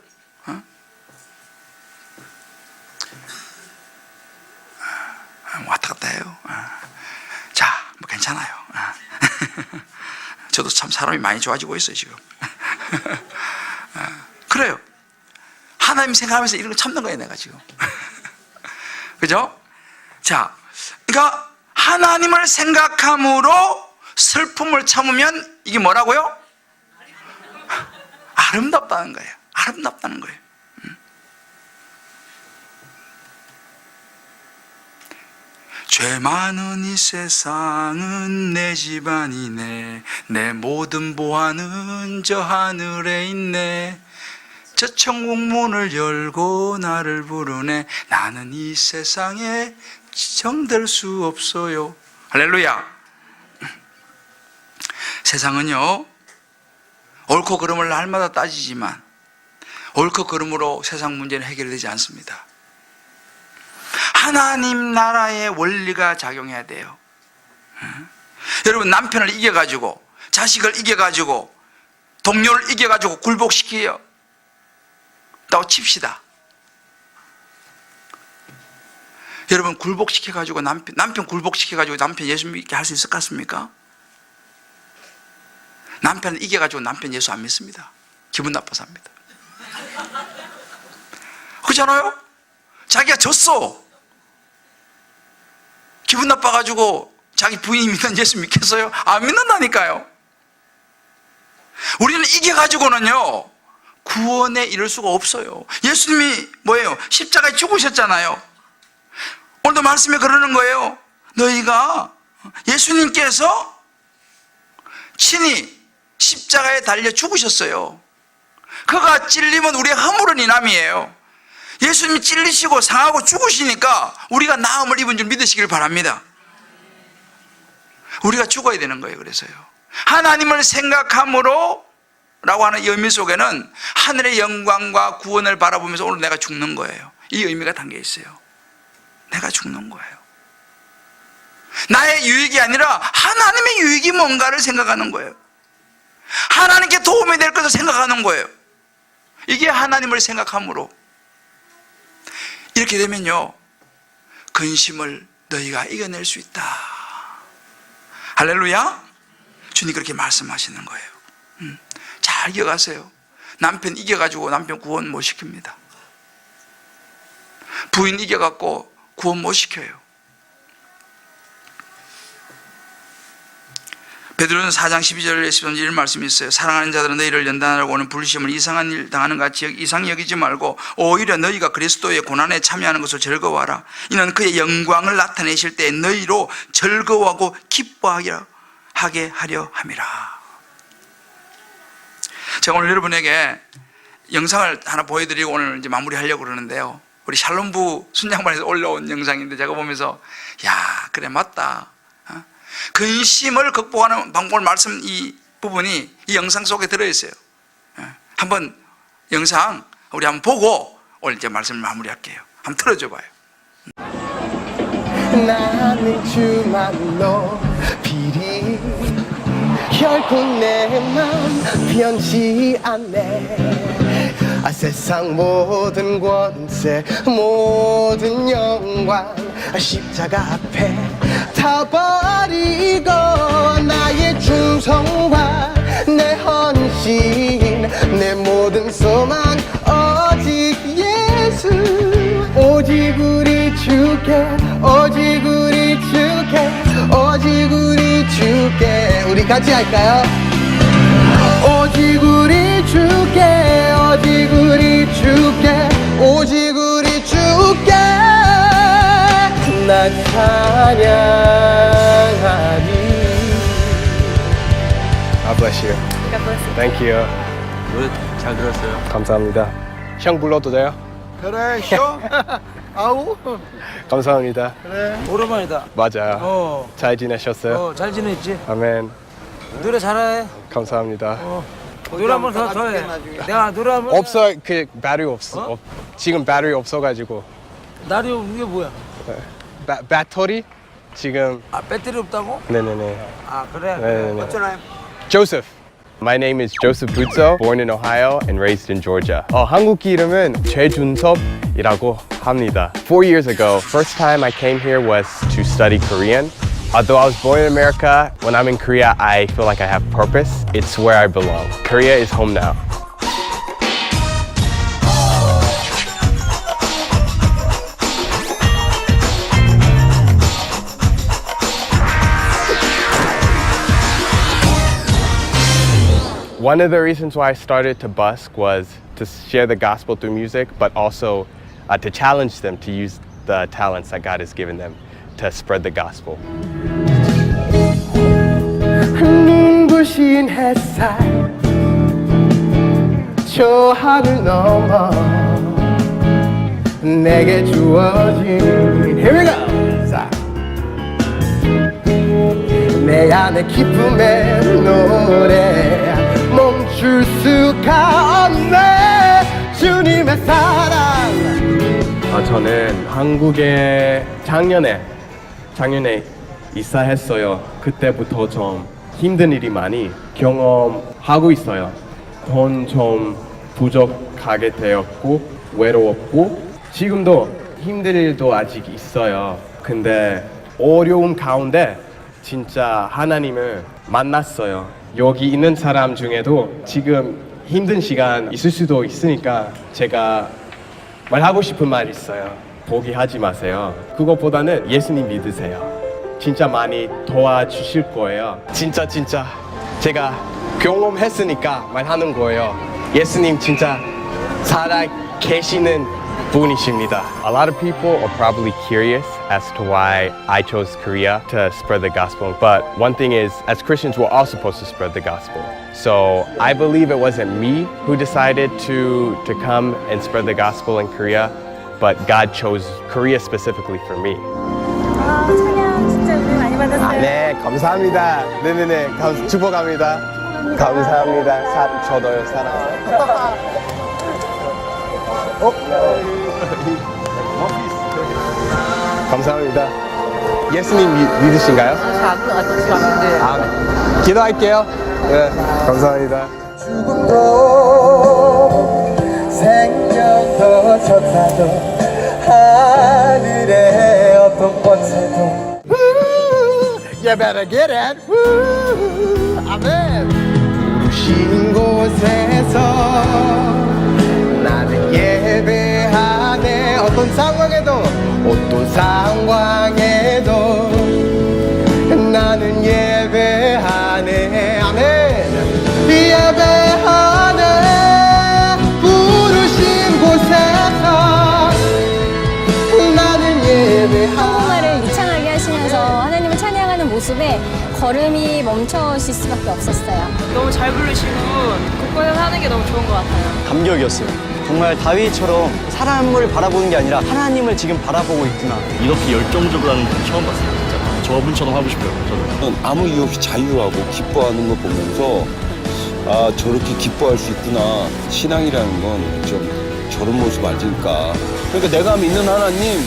왔다 갔다 해요. 자, 뭐 괜찮아요. 저도 참 사람이 많이 좋아지고 있어요, 지금. 그래요. 하나님 생각하면서 이런 거 참는 거예요, 내가 지금. 그죠? 자, 그러니까 하나님을 생각함으로 슬픔을 참으면 이게 뭐라고요? 아름답다는 거예요. 아름답다는 거예요. 죄 많은 이 세상은 내 집안이네. 내 모든 보화는 저 하늘에 있네. 저 천국 문을 열고 나를 부르네. 나는 이 세상에 지정될 수 없어요. 할렐루야. 세상은요, 옳고 그름을 날마다 따지지만 옳고 그름으로 세상 문제는 해결되지 않습니다. 하나님 나라의 원리가 작용해야 돼요. 여러분, 남편을 이겨가지고, 자식을 이겨가지고, 동료를 이겨가지고 굴복시켜요 라고 칩시다. 여러분, 굴복시켜가지고 남편 굴복시켜가지고 남편 예수 믿게 할 수 있을 것 같습니까? 남편을 이겨가지고 남편 예수 안 믿습니다. 기분 나빠서 합니다. 그렇잖아요? 자기가 졌어. 기분 나빠가지고 자기 부인이 믿는 예수 믿겠어요? 안 믿는다니까요. 우리는 이겨가지고는요, 구원에 이를 수가 없어요. 예수님이 뭐예요? 십자가에 죽으셨잖아요. 오늘도 말씀에 그러는 거예요. 너희가 예수님께서 친히 십자가에 달려 죽으셨어요. 그가 찔리면 우리의 허물은 이남이에요. 예수님이 찔리시고 상하고 죽으시니까 우리가 나음을 입은 줄 믿으시길 바랍니다. 우리가 죽어야 되는 거예요. 그래서요, 하나님을 생각함으로 라고 하는 이 의미 속에는 하늘의 영광과 구원을 바라보면서 오늘 내가 죽는 거예요. 이 의미가 담겨 있어요. 내가 죽는 거예요. 나의 유익이 아니라 하나님의 유익이 뭔가를 생각하는 거예요. 하나님께 도움이 될 것을 생각하는 거예요. 이게 하나님을 생각함으로. 이렇게 되면요, 근심을 너희가 이겨낼 수 있다. 할렐루야. 주님 그렇게 말씀하시는 거예요. 잘 기억하세요. 남편 이겨가지고 남편 구원 못 시킵니다. 부인 이겨갖고 구원 못 시켜요. 베드로는 4장 12절에 13절 이런 말씀이 있어요. 사랑하는 자들은 너희를 연단하려고 오는 불시험을 이상한 일 당하는 같이 이상히 여기지 말고 오히려 너희가 그리스도의 고난에 참여하는 것을 즐거워하라. 이는 그의 영광을 나타내실 때 너희로 즐거워하고 기뻐하게 하려 함이라. 제가 오늘 여러분에게 영상을 하나 보여드리고 오늘 이제 마무리하려고 그러는데요. 우리 샬롬부 순양반에서 올라온 영상인데 제가 보면서 야, 그래 맞다. 근심을 극복하는 방법을 말씀 이 부분이 이 영상 속에 들어있어요. 한번 영상 우리 한번 보고 오늘 이제 말씀을 마무리할게요. 한번 틀어줘 봐요. 나는 주만 높이리 결코 내 맘 변치 않네. 세상 모든 권세 모든 영광 십자가 앞에 다 버리고 나의 충성과 내 헌신 내 모든 소망 오직 예수 오직 우리 주께 오직 우리 주께 오직 우리 주께 우리 같이 할까요? 오직 우리 주께 오직 우리 주께 오직 우리 주께 난 찬양하리. God bless you. God bless you. Thank you. 노래 잘 들었어요. 감사합니다. 형 불러도 돼요? 그래, 쇼. 아우. 감사합니다. 그래. 오랜만이다. 맞아요. 잘 지내셨어요? 잘 지냈지? 아멘. 노래 잘해. 감사합니다. 노래 한 번 더 해. 내가 노래 한 번. 없어, 그 배터리 없어. 지금 배터리 없어가지고. 날이 이게 뭐야? 배터리 지금. 아, 배터리 없다고? 네네네. 아, 그래. 네네네. 어쩌나? Joseph. My name is Joseph Butzo, born in Ohio and raised in Georgia. 한국 이름은 최준섭이라고 합니다. 4 years ago, first time I came here was to study Korean. Although I was born in America, when I'm in Korea, I feel like I have purpose. It's where I belong. Korea is home now. One of the reasons why I started to busk was to share the gospel through music, but also to challenge them to use the talents that God has given them to spread the gospel. 눈부신 햇살 저 하늘 넘어 내게 주어진 Here we go! 자. 내 안에 기쁨의 노래 멈출 수가 없네 주님의 사랑. 저는 한국에 작년에 이사했어요. 그때부터 좀 힘든 일이 많이 경험하고 있어요. 돈 좀 부족하게 되었고 외로웠고 지금도 힘든 일도 아직 있어요. 근데 어려움 가운데 진짜 하나님을 만났어요. 여기 있는 사람 중에도 지금 힘든 시간 있을 수도 있으니까 제가 말하고 싶은 말 있어요. 포기하지 마세요. 그것보다는 예수님 믿으세요. 진짜 많이 도와주실 거예요. 진짜 제가 경험했으니까 말하는 거예요. 예수님 진짜 살아 계시는 분이십니다. A lot of people are probably curious as to why I chose Korea to spread the gospel. But one thing is, as Christians, we're all supposed to spread the gospel. So I believe it wasn't me who decided to come and spread the gospel in Korea, but God chose Korea specifically for me. 찬양 진짜 은혜 많이 받았어요. 네, 감사합니다. 네네네, 축복합니다. 감사합니다. 저도요, 사랑해요. 감사합니다. 예수님 믿으신가요? 기도할게요. 네, 감사합니다. 죽음도 생명도 졌다도 하늘의 어떤 권세도 You better get it. 아멘. 부르신 곳에서 나는 예배하네. 어떤 상황에도 나는 예배하네. 걸음이 멈춰질 수밖에 없었어요. 너무 잘 부르시고 곳곳에서 하는 게 너무 좋은 것 같아요. 감격이었어요. 정말 다윗처럼 사람을 바라보는 게 아니라 하나님을 지금 바라보고 있구나. 이렇게 열정적으로 하는 분 처음 봤어요. 진짜 저분처럼 하고 싶어요. 저는. 아무 이유 없이 자유하고 기뻐하는 거 보면서 아 저렇게 기뻐할 수 있구나. 신앙이라는 건 좀 저런 모습 아닐까. 그러니까 내가 믿는 하나님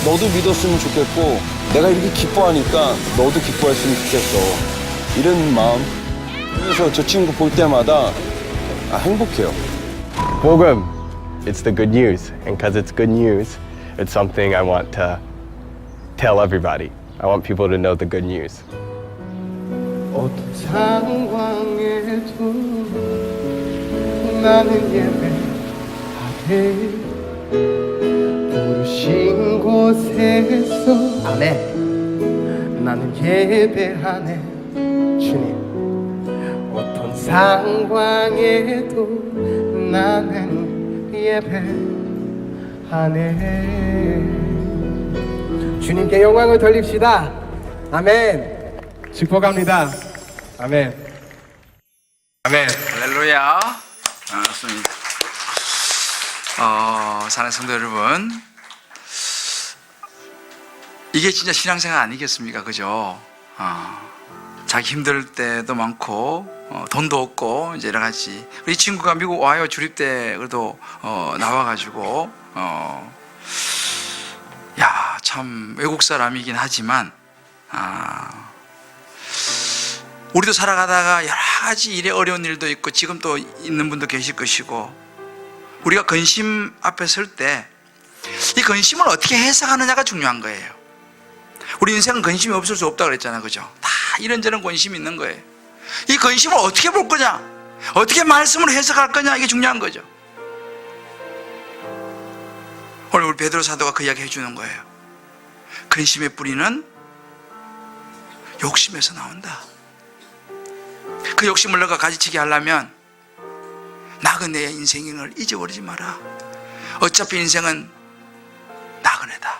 너도 믿었으면 좋겠고 내가 이렇게 기뻐하니까 너도 기뻐했으면 좋겠어. 이런 마음. 그래서 저 친구 볼 때마다 행복해요. 복음, it's the good news. And because it's good news, it's something I want to tell everybody. I want people to know the good news. 어떤 상황에도 나는 예배하네. 부르신 곳에서 나는 예배하네. 주님, 어떤 상황에도 나는 예배하네. 주님께 영광을 돌립시다. 아멘. 축복합니다. 아멘. 아멘. 할렐루야. 반갑습니다. 사랑하는 성도 여러분, 이게 진짜 신앙생활 아니겠습니까? 그죠? 자기 힘들 때도 많고, 돈도 없고, 이제 여러 가지. 우리 친구가 미국 와요. 주립대, 그래도, 나와가지고, 야, 참, 외국 사람이긴 하지만, 우리도 살아가다가 여러 가지 일에 어려운 일도 있고, 지금 또 있는 분도 계실 것이고, 우리가 근심 앞에 설 때, 이 근심을 어떻게 해석하느냐가 중요한 거예요. 우리 인생은 근심이 없을 수 없다고 그랬잖아요. 그죠? 다 이런저런 근심이 있는 거예요. 이 근심을 어떻게 볼 거냐? 어떻게 말씀을 해석할 거냐? 이게 중요한 거죠. 오늘 우리 베드로 사도가 그 이야기 해주는 거예요. 근심의 뿌리는 욕심에서 나온다. 그 욕심을 너가 가지치게 하려면 나그네의 인생을 잊어버리지 마라. 어차피 인생은 나그네다.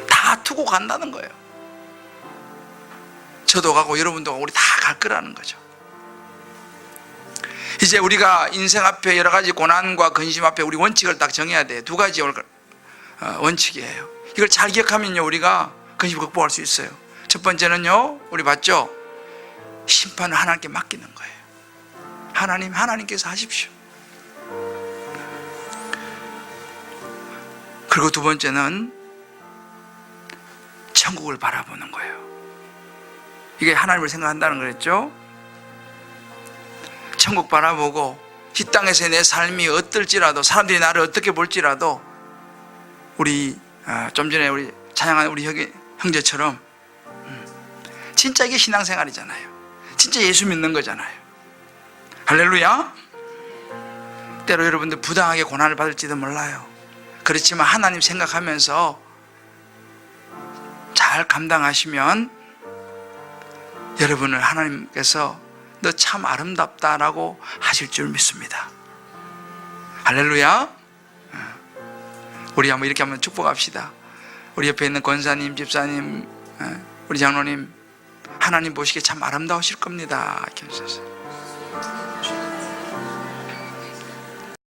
다 두고 간다는 거예요. 저도 가고 여러분도 가고 우리 다 갈 거라는 거죠. 이제 우리가 인생 앞에 여러 가지 고난과 근심 앞에 우리 원칙을 딱 정해야 돼요. 두 가지 원칙이에요. 이걸 잘 기억하면요, 우리가 근심을 극복할 수 있어요. 첫 번째는요, 우리 봤죠? 심판을 하나님께 맡기는 거예요. 하나님께서 하십시오. 그리고 두 번째는 천국을 바라보는 거예요. 이게 하나님을 생각한다는 거랬죠. 천국 바라보고 이 땅에서 내 삶이 어떨지라도, 사람들이 나를 어떻게 볼지라도, 우리 좀 전에 우리 찬양한 우리 형제처럼 진짜 이게 신앙생활이잖아요. 진짜 예수 믿는 거잖아요. 할렐루야. 때로 여러분들 부당하게 고난을 받을지도 몰라요. 그렇지만 하나님 생각하면서 잘 감당하시면 여러분을 하나님께서 너 참 아름답다라고 하실 줄 믿습니다. 할렐루야. 우리 한번 이렇게 한번 축복합시다. 우리 옆에 있는 권사님, 집사님, 우리 장로님, 하나님 보시기에 참 아름다우실 겁니다. 이렇게 해주세요.